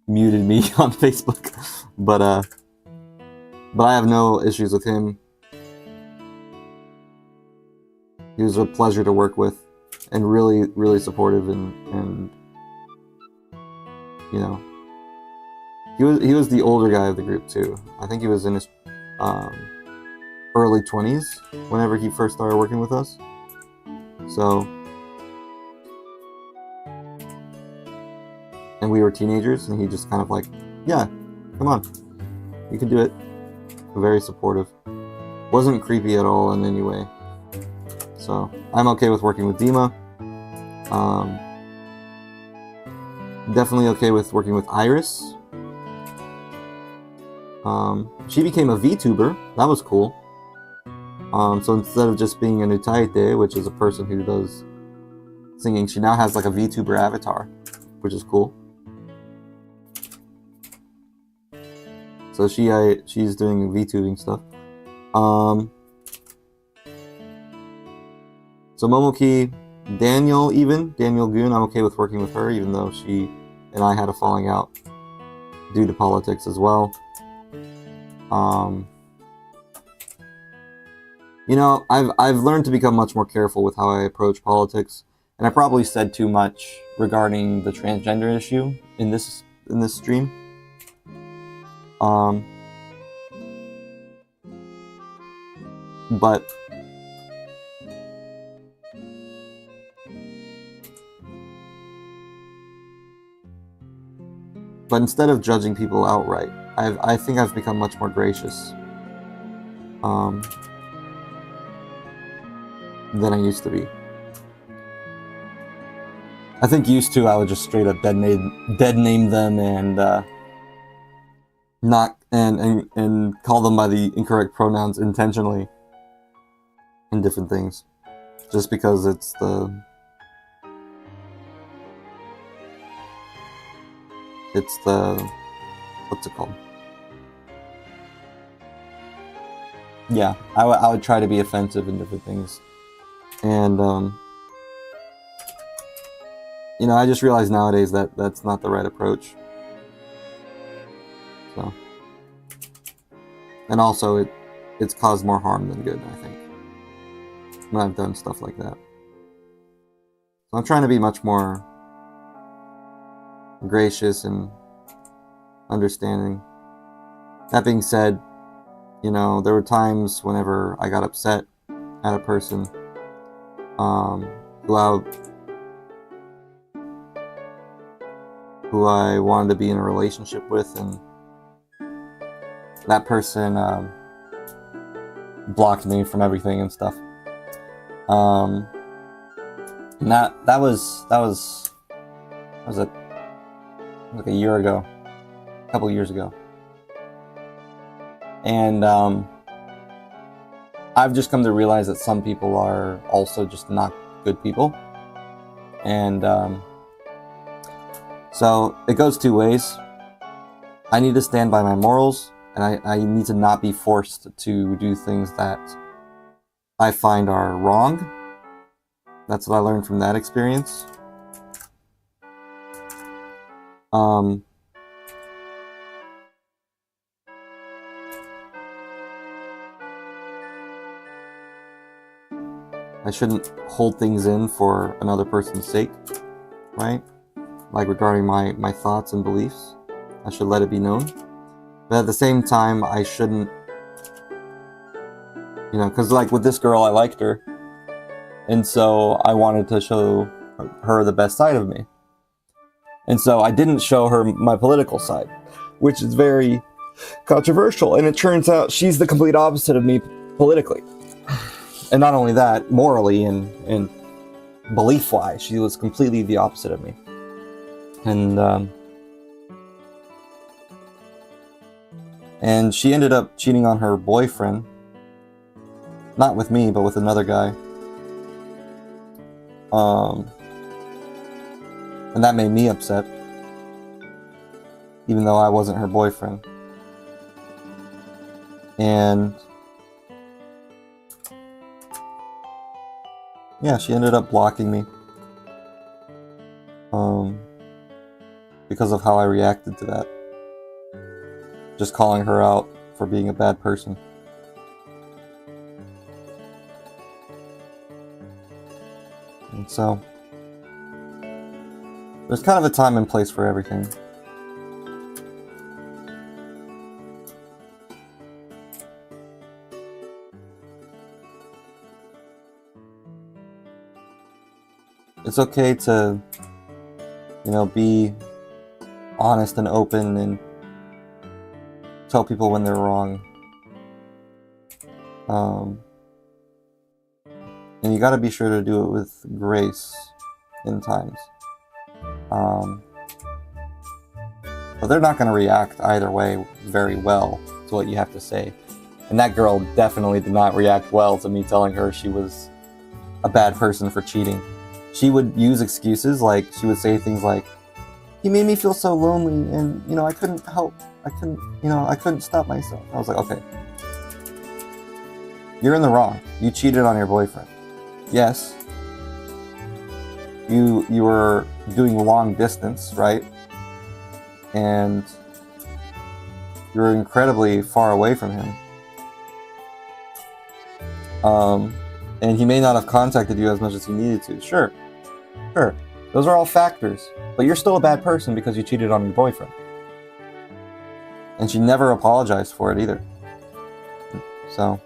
muted me on Facebook. But I have no issues with him. He was a pleasure to work with, and really, really supportive, and you know, he was the older guy of the group too. I think he was in his early 20s whenever he first started working with us. So, and we were teenagers, and he just kind of like, yeah, come on, you can do it. Very supportive. Wasn't creepy at all in any way. So I'm okay with working with Dima. Definitely okay with working with Iris. She became a VTuber. That was cool. So instead of just being an utaite, which is a person who does singing, she now has like a VTuber avatar, which is cool. So she's doing VTubing stuff. So Momoki, Daniel Goon, I'm okay with working with her, even though she and I had a falling out due to politics as well. You know, I've learned to become much more careful with how I approach politics, and I probably said too much regarding the transgender issue in this stream. But instead of judging people outright, I think I've become much more gracious than I used to be. I think used to I would just straight up dead name them and not and call them by the incorrect pronouns intentionally and different things, just because it's the what's it called? Yeah, I would try to be offensive in different things, and you know, I just realize nowadays that that's not the right approach. So, and also it's caused more harm than good, I think, when I've done stuff like that. So I'm trying to be much more gracious and understanding. That being said, you know, there were times whenever I got upset at a person who I wanted to be in a relationship with, and that person blocked me from everything and stuff. And that was like a year ago, a couple of years ago. And I've just come to realize that some people are also just not good people. And so it goes two ways. I need to stand by my morals, and I need to not be forced to do things that I find are wrong. That's what I learned from that experience. I shouldn't hold things in for another person's sake, right? Like regarding my thoughts and beliefs. I should let it be known. But at the same time, I shouldn't, because like with this girl, I liked her. And so I wanted to show her the best side of me. And so I didn't show her my political side, which is very controversial. And it turns out she's the complete opposite of me politically. And not only that, morally and belief-wise, she was completely the opposite of me. And she ended up cheating on her boyfriend. Not with me, but with another guy. And that made me upset. Even though I wasn't her boyfriend. And yeah, she ended up blocking me. Because of how I reacted to that. Just calling her out for being a bad person. And so, there's kind of a time and place for everything. It's okay to, be honest and open and tell people when they're wrong. And you gotta be sure to do it with grace in times. But they're not gonna react either way very well to what you have to say. And that girl definitely did not react well to me telling her she was a bad person for cheating. She would use excuses, like she would say things like, he made me feel so lonely and, I couldn't help. I couldn't stop myself. I was like, okay. You're in the wrong. You cheated on your boyfriend. Yes. You were doing long distance, right? And you're incredibly far away from him. And he may not have contacted you as much as he needed to. Sure. Those are all factors. But you're still a bad person because you cheated on your boyfriend. And she never apologized for it either. So.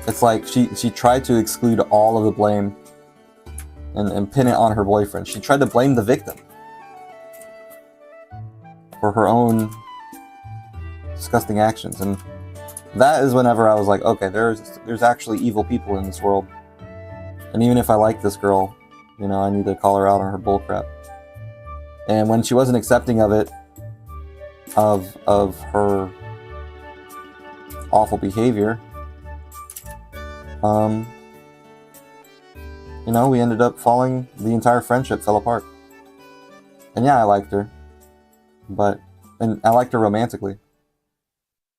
It's like she tried to exclude all of the blame and pin it on her boyfriend. She tried to blame the victim for her own disgusting actions. And that is whenever I was like, okay, there's actually evil people in this world. And even if I like this girl, I need to call her out on her bullcrap. And when she wasn't accepting of it, of her awful behavior, we ended up falling. The entire friendship fell apart. And yeah, I liked her, and I liked her romantically.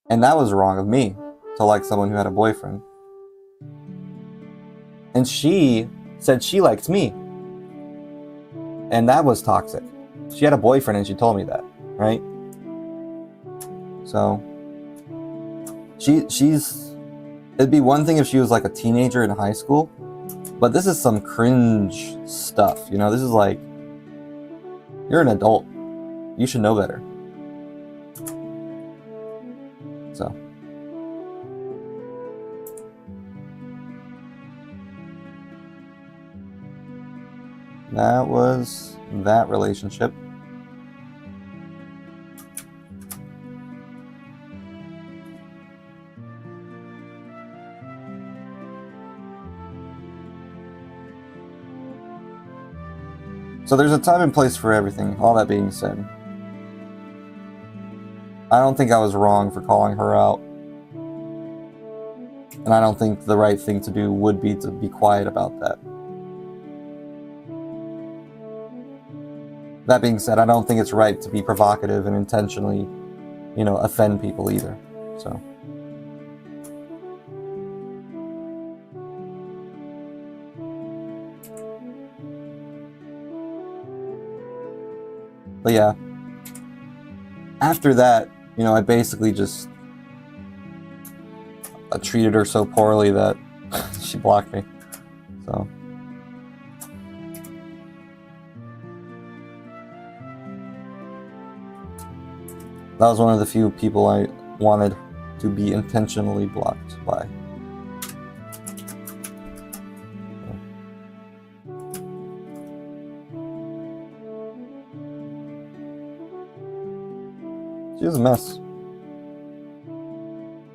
And that was wrong of me to like someone who had a boyfriend. And she said she liked me. And that was toxic. She had a boyfriend and she told me that, right? So, it'd be one thing if she was like a teenager in high school, but this is some cringe stuff, This is like, you're an adult. You should know better. So. That was that relationship. So there's a time and place for everything. All that being said, I don't think I was wrong for calling her out. And I don't think the right thing to do would be to be quiet about that. That being said, I don't think it's right to be provocative and intentionally, you know, offend people either. So. But yeah. After that, you know, I basically just treated her so poorly that she blocked me. So. That was one of the few people I wanted to be intentionally blocked by. She was a mess.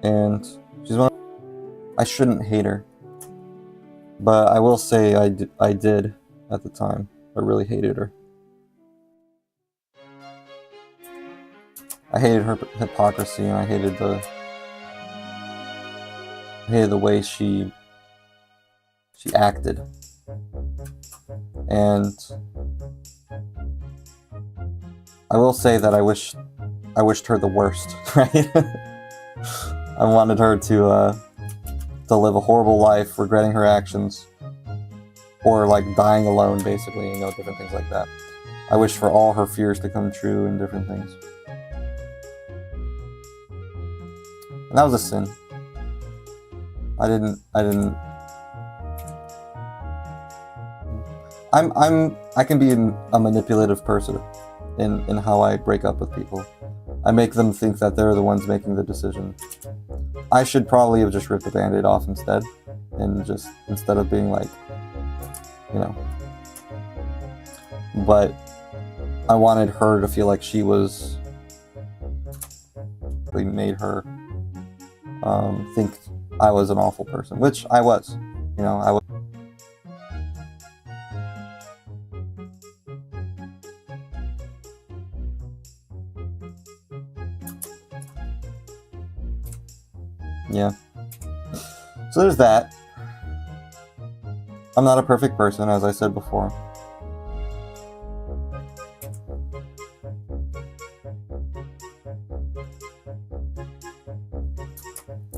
And she's one of, I shouldn't hate her. But I will say I did at the time. I really hated her. I hated her hypocrisy, and I hated the way she acted. And I will say that I wished her the worst, right? I wanted her to live a horrible life, regretting her actions, or like dying alone, basically, you know, different things like that. I wished for all her fears to come true and different things. And that was a sin. I can be a manipulative person in how I break up with people. I make them think that they're the ones making the decision. I should probably have just ripped the band-aid off instead, and just, instead of being like, you know. But I wanted her to feel like she was, we made her think I was an awful person, which I was, you know, I was. Yeah. So there's that. I'm not a perfect person, as I said before.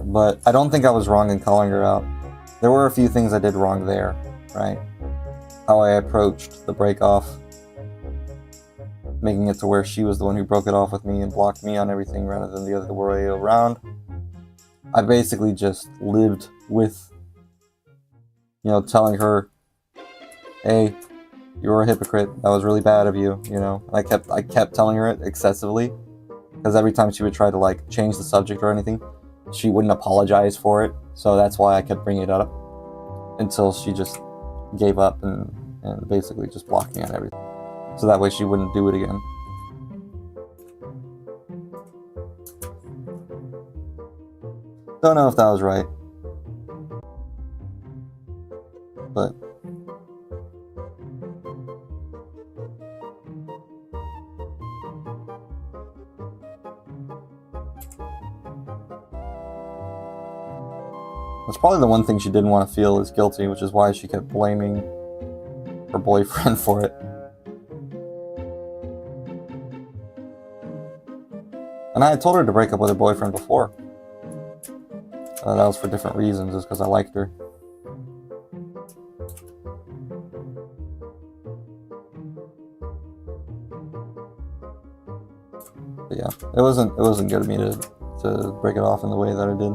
But I don't think I was wrong in calling her out. There were a few things I did wrong there, right? How I approached the break-off, making it to where she was the one who broke it off with me and blocked me on everything rather than the other way around. I basically just lived with, you know, telling her, hey, you're a hypocrite, that was really bad of you, you know. I kept telling her it excessively, because every time she would try to like change the subject or anything, she wouldn't apologize for it. So that's why I kept bringing it up until she just gave up and basically just blocked me on everything. So that way she wouldn't do it again. Don't know if that was right. But that's probably the one thing she didn't want to feel is guilty, which is why she kept blaming her boyfriend for it. And I had told her to break up with her boyfriend before. That was for different reasons, just because I liked her. But yeah, it wasn't good of me to break it off in the way that I did.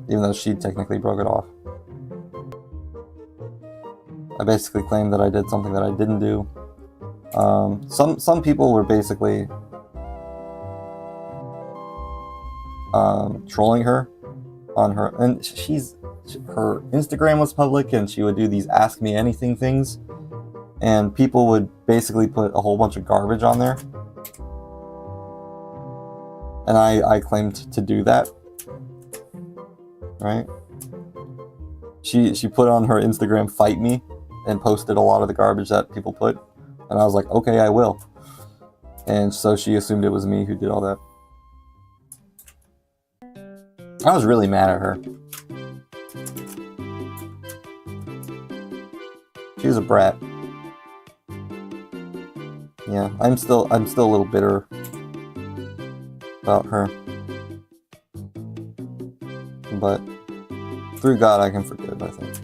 Even though she technically broke it off. I basically claimed that I did something that I didn't do. Some people were basically trolling her on her, and her Instagram was public, and she would do these ask me anything things, and people would basically put a whole bunch of garbage on there, and I claimed to do that, right? She put on her Instagram, fight me, and posted a lot of the garbage that people put. And I was like, okay, I will. And so she assumed it was me who did all that. I was really mad at her. She was a brat. Yeah, I'm still a little bitter about her. But through God I can forgive, I think.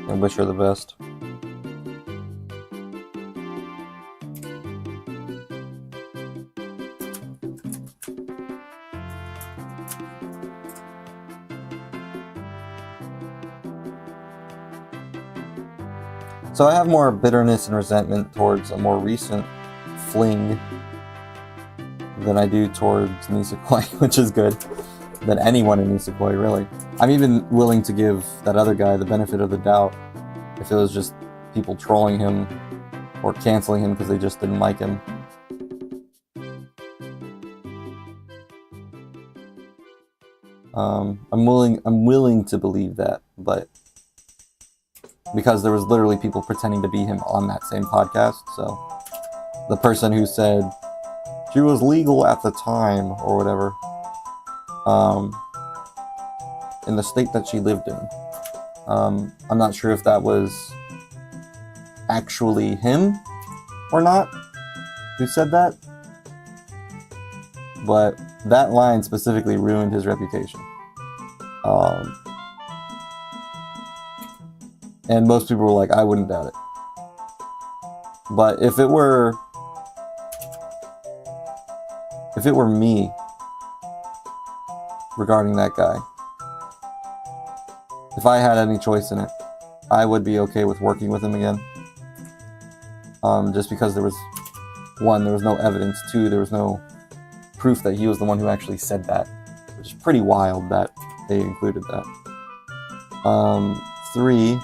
And wish her the best. So I have more bitterness and resentment towards a more recent fling than I do towards Nisekoi, which is good. Than anyone in Nisekoi, really. I'm even willing to give that other guy the benefit of the doubt if it was just people trolling him or canceling him because they just didn't like him. I'm willing to believe that, but because there was literally people pretending to be him on that same podcast, so the person who said she was legal at the time or whatever, in the state that she lived in. I'm not sure if that was actually him or not who said that, but that line specifically ruined his reputation. And most people were like, I wouldn't doubt it. But if it were me regarding that guy, if I had any choice in it, I would be okay with working with him again. Just because there was, one, there was no evidence, two, there was no proof that he was the one who actually said that, which is pretty wild that they included that. Three,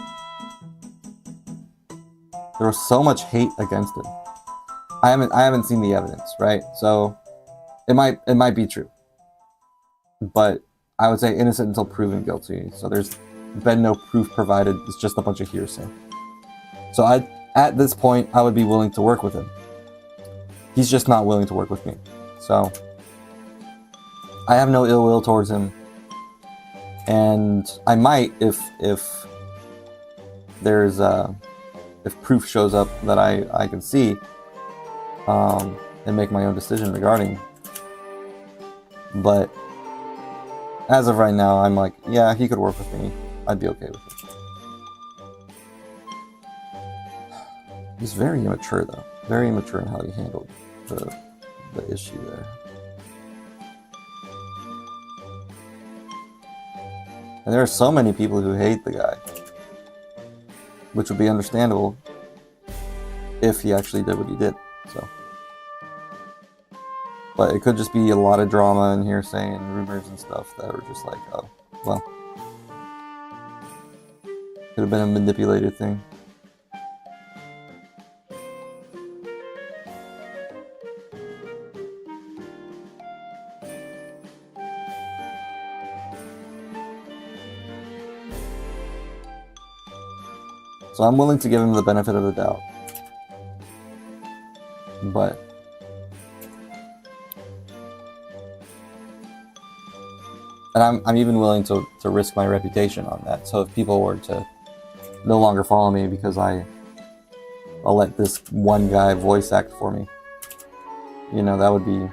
there was so much hate against him. I haven't seen the evidence, right? So it might be true, but I would say innocent until proven guilty. So there's been no proof provided. It's just a bunch of hearsay. So at this point, I would be willing to work with him. He's just not willing to work with me. So I have no ill will towards him, and I might if there's if proof shows up that I can see, and make my own decision regarding. But as of right now, I'm like, yeah, he could work with me. I'd be okay with it. He's very immature, though. Very immature in how he handled the issue there. And there are so many people who hate the guy, which would be understandable if he actually did what he did. So, but it could just be a lot of drama and hearsay and rumors and stuff that were just like, oh, well, could have been a manipulated thing. So I'm willing to give him the benefit of the doubt. But and I'm even willing to risk my reputation on that. So if people were to no longer follow me because I'll let this one guy voice act for me, you know, that would be,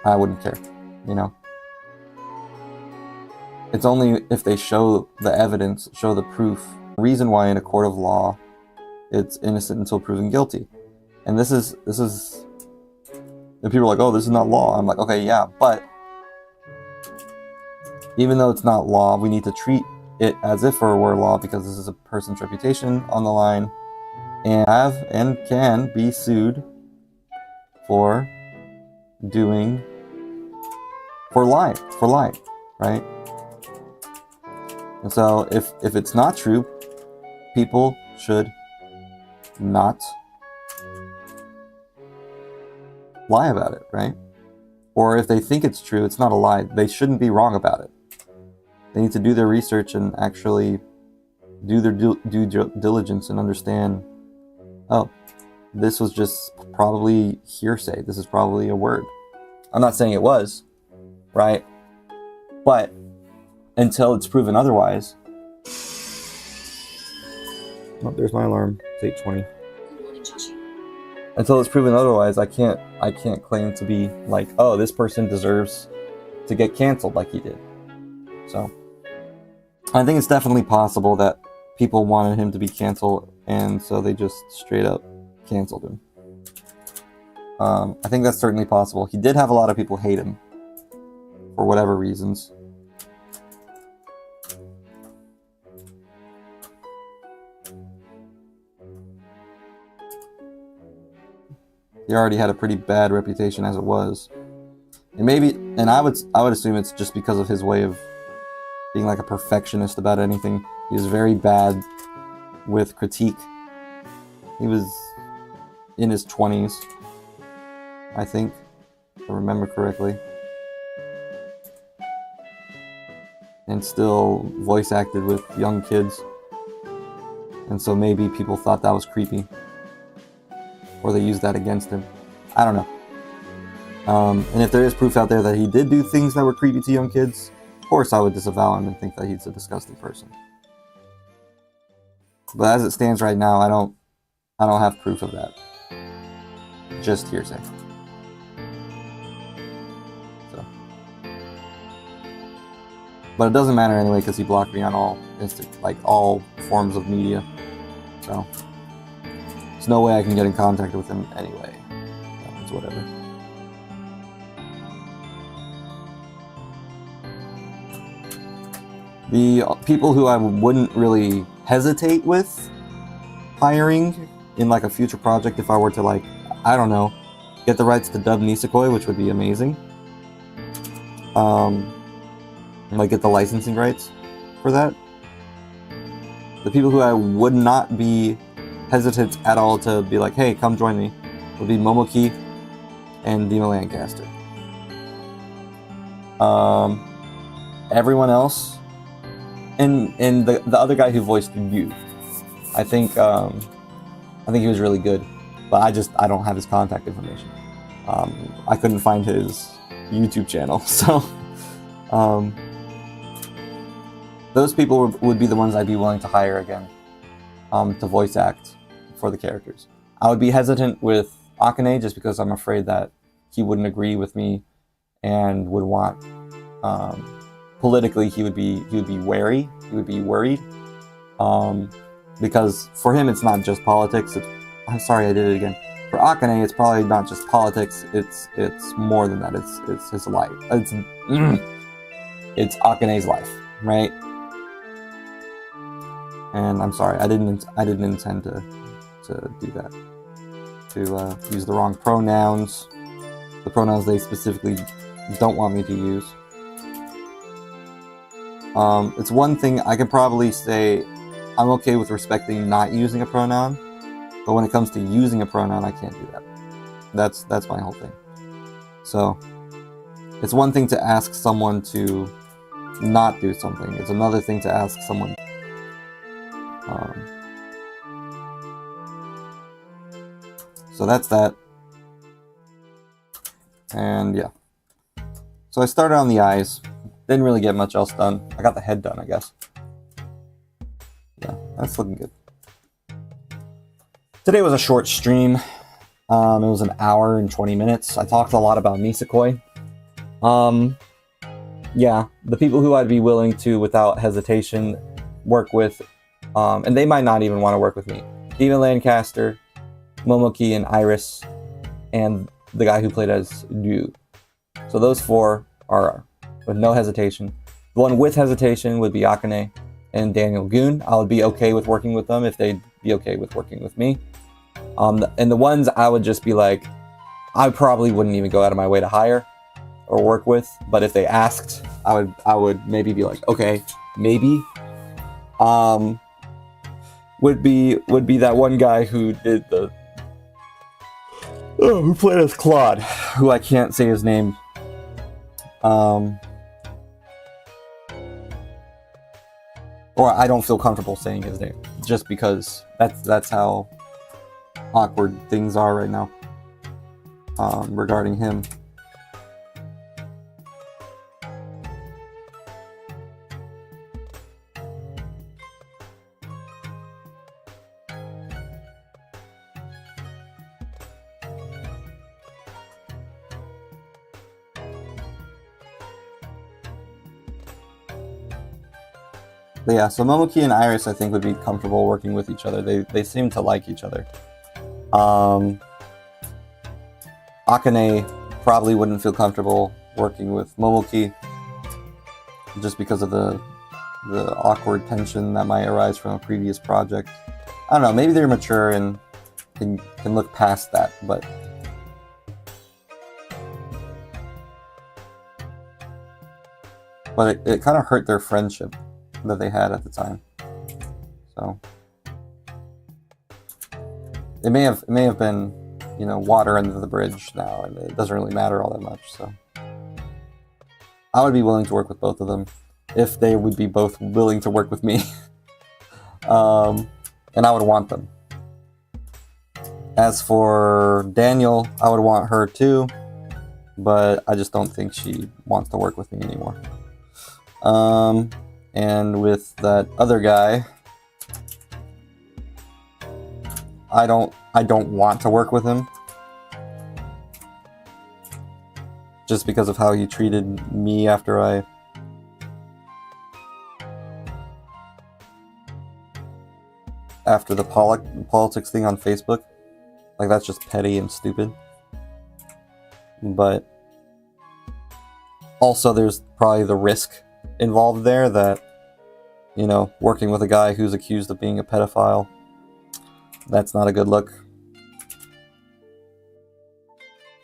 I wouldn't care, you know. It's only if they show the evidence, show the proof, reason why in a court of law it's innocent until proven guilty. And this is, and people are like, oh, this is not law. I'm like, okay, yeah, but even though it's not law, we need to treat it as if it were law because this is a person's reputation on the line and have and can be sued for lying, right? And so if it's not true, people should not lie about it, right? Or if they think it's true, it's not a lie, they shouldn't be wrong about it. They need to do their research and actually do their due diligence and understand, oh, this was just probably hearsay. This is probably a word. I'm not saying it was, right? But until it's proven otherwise. Oh, there's my alarm. It's 8:20. Until it's proven otherwise, I can't claim to be like, oh, this person deserves to get canceled like he did. So I think it's definitely possible that people wanted him to be canceled, and so they just straight up canceled him. I think that's certainly possible. He did have a lot of people hate him for whatever reasons. He already had a pretty bad reputation as it was. And I would assume it's just because of his way of being like a perfectionist about anything. He was very bad with critique. He was in his 20s, I think, if I remember correctly. And still voice acted with young kids. And so maybe people thought that was creepy. Or they used that against him. I don't know. And if there is proof out there that he did do things that were creepy to young kids, of course I would disavow him and think that he's a disgusting person. But as it stands right now, I don't have proof of that. Just hearsay. So. But it doesn't matter anyway because he blocked me on all forms of media. So there's no way I can get in contact with him anyway. So it's whatever. The people who I wouldn't really hesitate with hiring in like a future project, if I were to like, I don't know, get the rights to dub Nisekoi, which would be amazing. Like get the licensing rights for that. The people who I would not be hesitant at all to be like, hey, come join me, would be Momoki and Dima Lancaster. Everyone else, and the other guy who voiced Yu, I think he was really good, but I don't have his contact information. I couldn't find his YouTube channel, so those people would be the ones I'd be willing to hire again to voice act for the characters. I would be hesitant with Akane just because I'm afraid that he wouldn't agree with me and would want politically he would be wary, he would be worried, because for him it's not just politics. I'm sorry I did it again. For Akane, it's probably not just politics. It's more than that. It's his life. It's Akane's life, right? And I'm sorry, I didn't intend to do that. To use the wrong pronouns, the pronouns they specifically don't want me to use. It's one thing I can probably say I'm okay with respecting not using a pronoun, but when it comes to using a pronoun, I can't do that. That's my whole thing. So it's one thing to ask someone to not do something. It's another thing to ask someone. So that's that. And yeah. So I started on the eyes. Didn't really get much else done. I got the head done, I guess. Yeah, that's looking good. Today was a short stream. It was an hour and 20 minutes. I talked a lot about Nisekoi. Yeah, the people who I'd be willing to, without hesitation, work with, and they might not even want to work with me. Dima Lancaster, Momoki and Iris, and the guy who played as Yu. So those four are with no hesitation. The one with hesitation would be Akane and Daniel Goon. I would be okay with working with them if they'd be okay with working with me. And the ones I would just be like, I probably wouldn't even go out of my way to hire or work with, but if they asked, I would maybe be like, okay, maybe. Would be that one guy who did who played as Claude, who I can't say his name. or I don't feel comfortable saying his name, just because that's how awkward things are right now regarding him. But yeah, so Momoki and Iris, I think, would be comfortable working with each other. They seem to like each other. Akane probably wouldn't feel comfortable working with Momoki, just because of the awkward tension that might arise from a previous project. I don't know, maybe they're mature and can look past that, but it kind of hurt their friendship that they had at the time. So it may have been, you know, water under the bridge now, and it doesn't really matter all that much. So I would be willing to work with both of them if they would be both willing to work with me. And I would want them. As for Daniel, I would want her too, but I just don't think she wants to work with me anymore. And with that other guy, I don't want to work with him, just because of how he treated me after the politics thing on Facebook. Like, that's just petty and stupid. But also there's probably the risk involved there that, you know, working with a guy who's accused of being a pedophile, that's not a good look.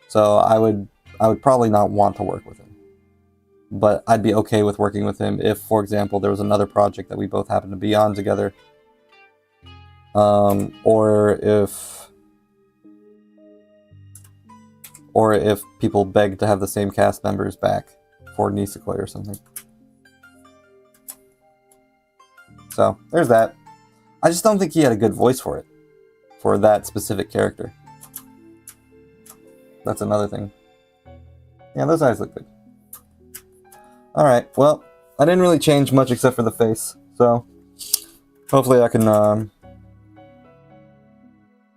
So I would probably not want to work with him. But I'd be okay with working with him if, for example, there was another project that we both happened to be on together. Or if people begged to have the same cast members back for Nisekoi or something. So, there's that. I just don't think he had a good voice for it. For that specific character. That's another thing. Yeah, those eyes look good. Alright, well, I didn't really change much except for the face. So, hopefully I can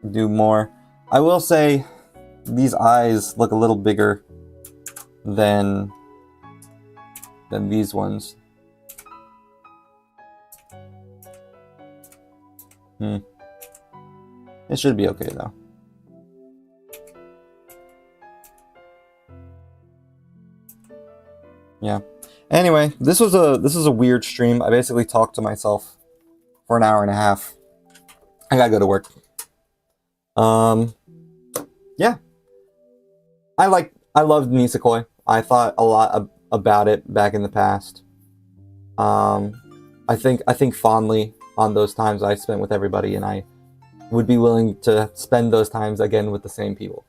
do more. I will say, these eyes look a little bigger than these ones. It should be okay though. Yeah. Anyway, this was a weird stream. I basically talked to myself for an hour and a half. I gotta go to work. Yeah. I loved Nisekoi. I thought a lot about it back in the past. I think fondly on those times I spent with everybody, and I would be willing to spend those times again with the same people.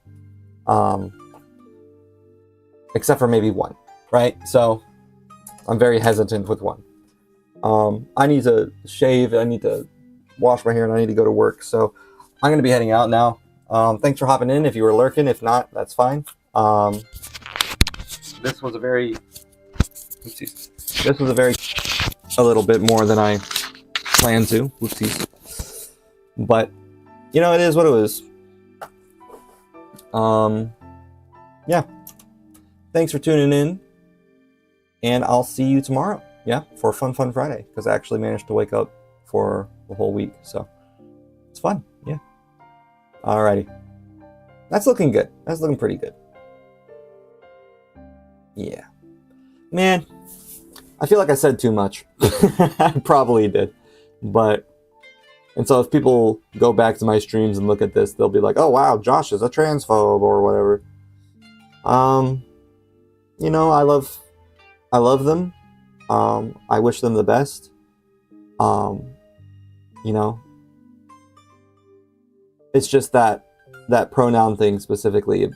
Except for maybe one, right? So I'm very hesitant with one. I need to shave, I need to wash my hair, and I need to go to work. So I'm going to be heading out now. Thanks for hopping in if you were lurking. If not, that's fine. This was a little bit more than I planned to. Whoopsies. But, you know, it is what it is. Yeah. Thanks for tuning in. And I'll see you tomorrow. Yeah, for Fun Friday. Because I actually managed to wake up for the whole week. So, it's fun. Yeah. Alrighty. That's looking good. That's looking pretty good. Yeah. Man, I feel like I said too much. I probably did. And so if people go back to my streams and look at this, they'll be like, oh wow, Josh is a transphobe or whatever. You know, I love them. I wish them the best. You know, it's just that pronoun thing specifically,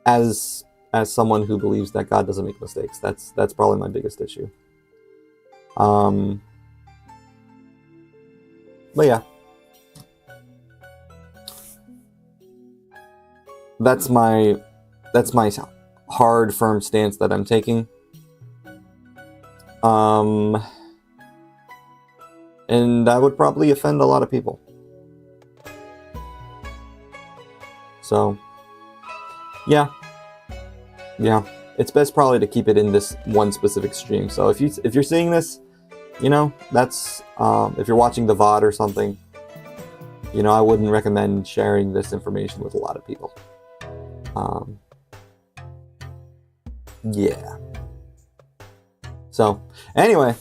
as someone who believes that God doesn't make mistakes, that's probably my biggest issue. But yeah. That's my hard, firm stance that I'm taking. And that would probably offend a lot of people. So, yeah. It's best probably to keep it in this one specific stream. So if you're seeing this, you know, that's if you're watching the VOD or something, you know, I wouldn't recommend sharing this information with a lot of people. Yeah. So, anyway,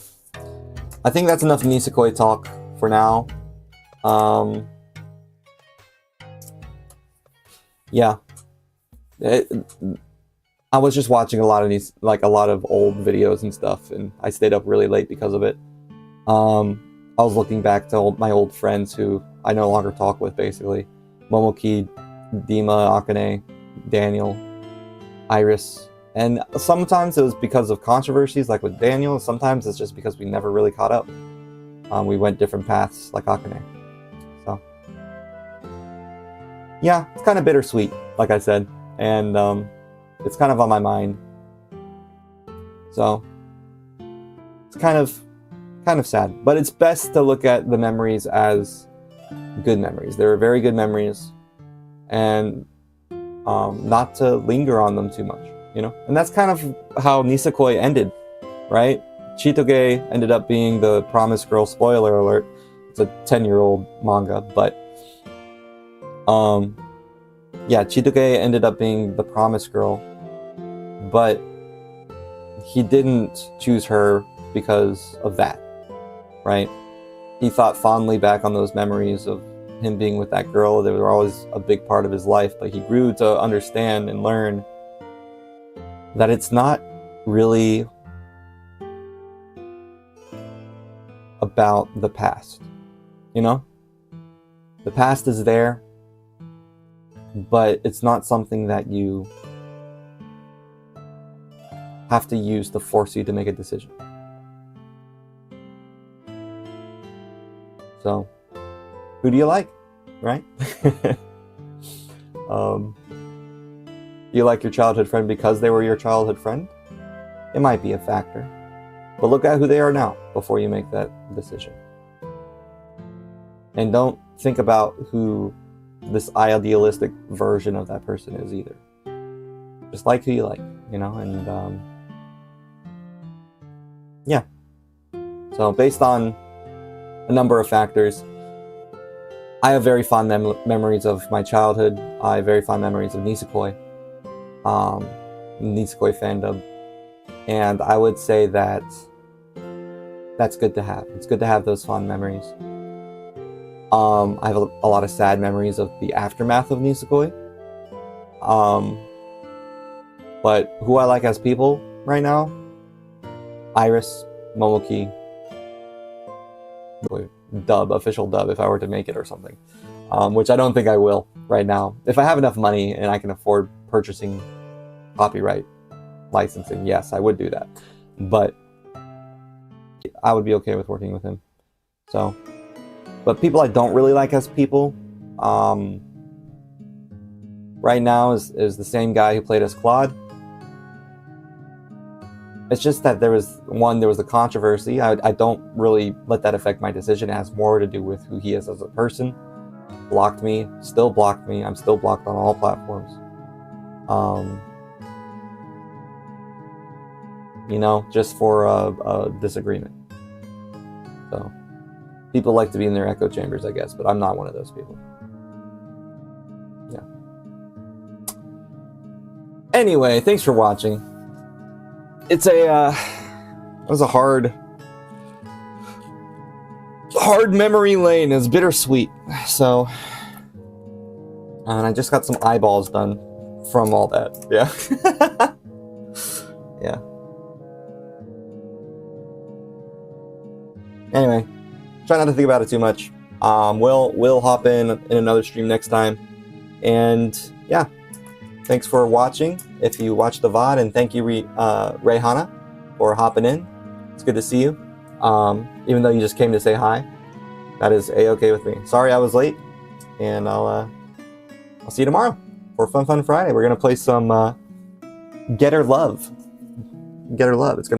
I think that's enough Nisekoi talk for now. Yeah. I was just watching a lot of these, like a lot of old videos and stuff, and I stayed up really late because of it. I was looking back to my old friends who I no longer talk with, basically. Momoki, Dima, Akane, Daniel, Iris. And sometimes it was because of controversies, like with Daniel. Sometimes it's just because we never really caught up. We went different paths, like Akane. So, yeah, it's kind of bittersweet, like I said. And it's kind of on my mind. So, it's kind of sad. But it's best to look at the memories as good memories. They were very good memories. And not to linger on them too much, you know? And that's kind of how Nisekoi ended, right? Chitoge ended up being the promised girl, spoiler alert. It's a 10-year-old manga, but yeah, Chitoge ended up being the promised girl, but he didn't choose her because of that, right? He thought fondly back on those memories of him being with that girl. They were always a big part of his life, but he grew to understand and learn that it's not really about the past, you know? The past is there, but it's not something that you have to use to force you to make a decision. So, who do you like, right? You like your childhood friend because they were your childhood friend? It might be a factor. But look at who they are now before you make that decision. And don't think about who this idealistic version of that person is either. Just like who you like, you know? And yeah. So based on a number of factors, I have very fond memories of my childhood. I have very fond memories of Nisekoi. Nisekoi fandom. And I would say that that's good to have. It's good to have those fond memories. I have a lot of sad memories of the aftermath of Nisekoi. But who I like as people right now? Iris, Momoki, official dub if I were to make it or something. Which I don't think I will right now. If I have enough money and I can afford purchasing copyright licensing, yes, I would do that. But I would be okay with working with him. So, but people I don't really like as people, right now is the same guy who played as Claude. It's just that there was the controversy. I don't really let that affect my decision. It has more to do with who he is as a person. Blocked me, still blocked me. I'm still blocked on all platforms. You know, just for a disagreement. So, people like to be in their echo chambers, I guess, but I'm not one of those people. Yeah. Anyway, thanks for watching. It was a hard memory lane. It's bittersweet. So, and I just got some eyeballs done from all that. Yeah. Yeah. Anyway, try not to think about it too much. We'll hop in another stream next time. And yeah, thanks for watching. If you watched the VOD, and thank you, Hana, for hopping in. It's good to see you. Even though you just came to say hi. that is a-okay with me. Sorry I was late, and I'll see you tomorrow for Fun Friday. We're gonna play some Get Her Love. It's gonna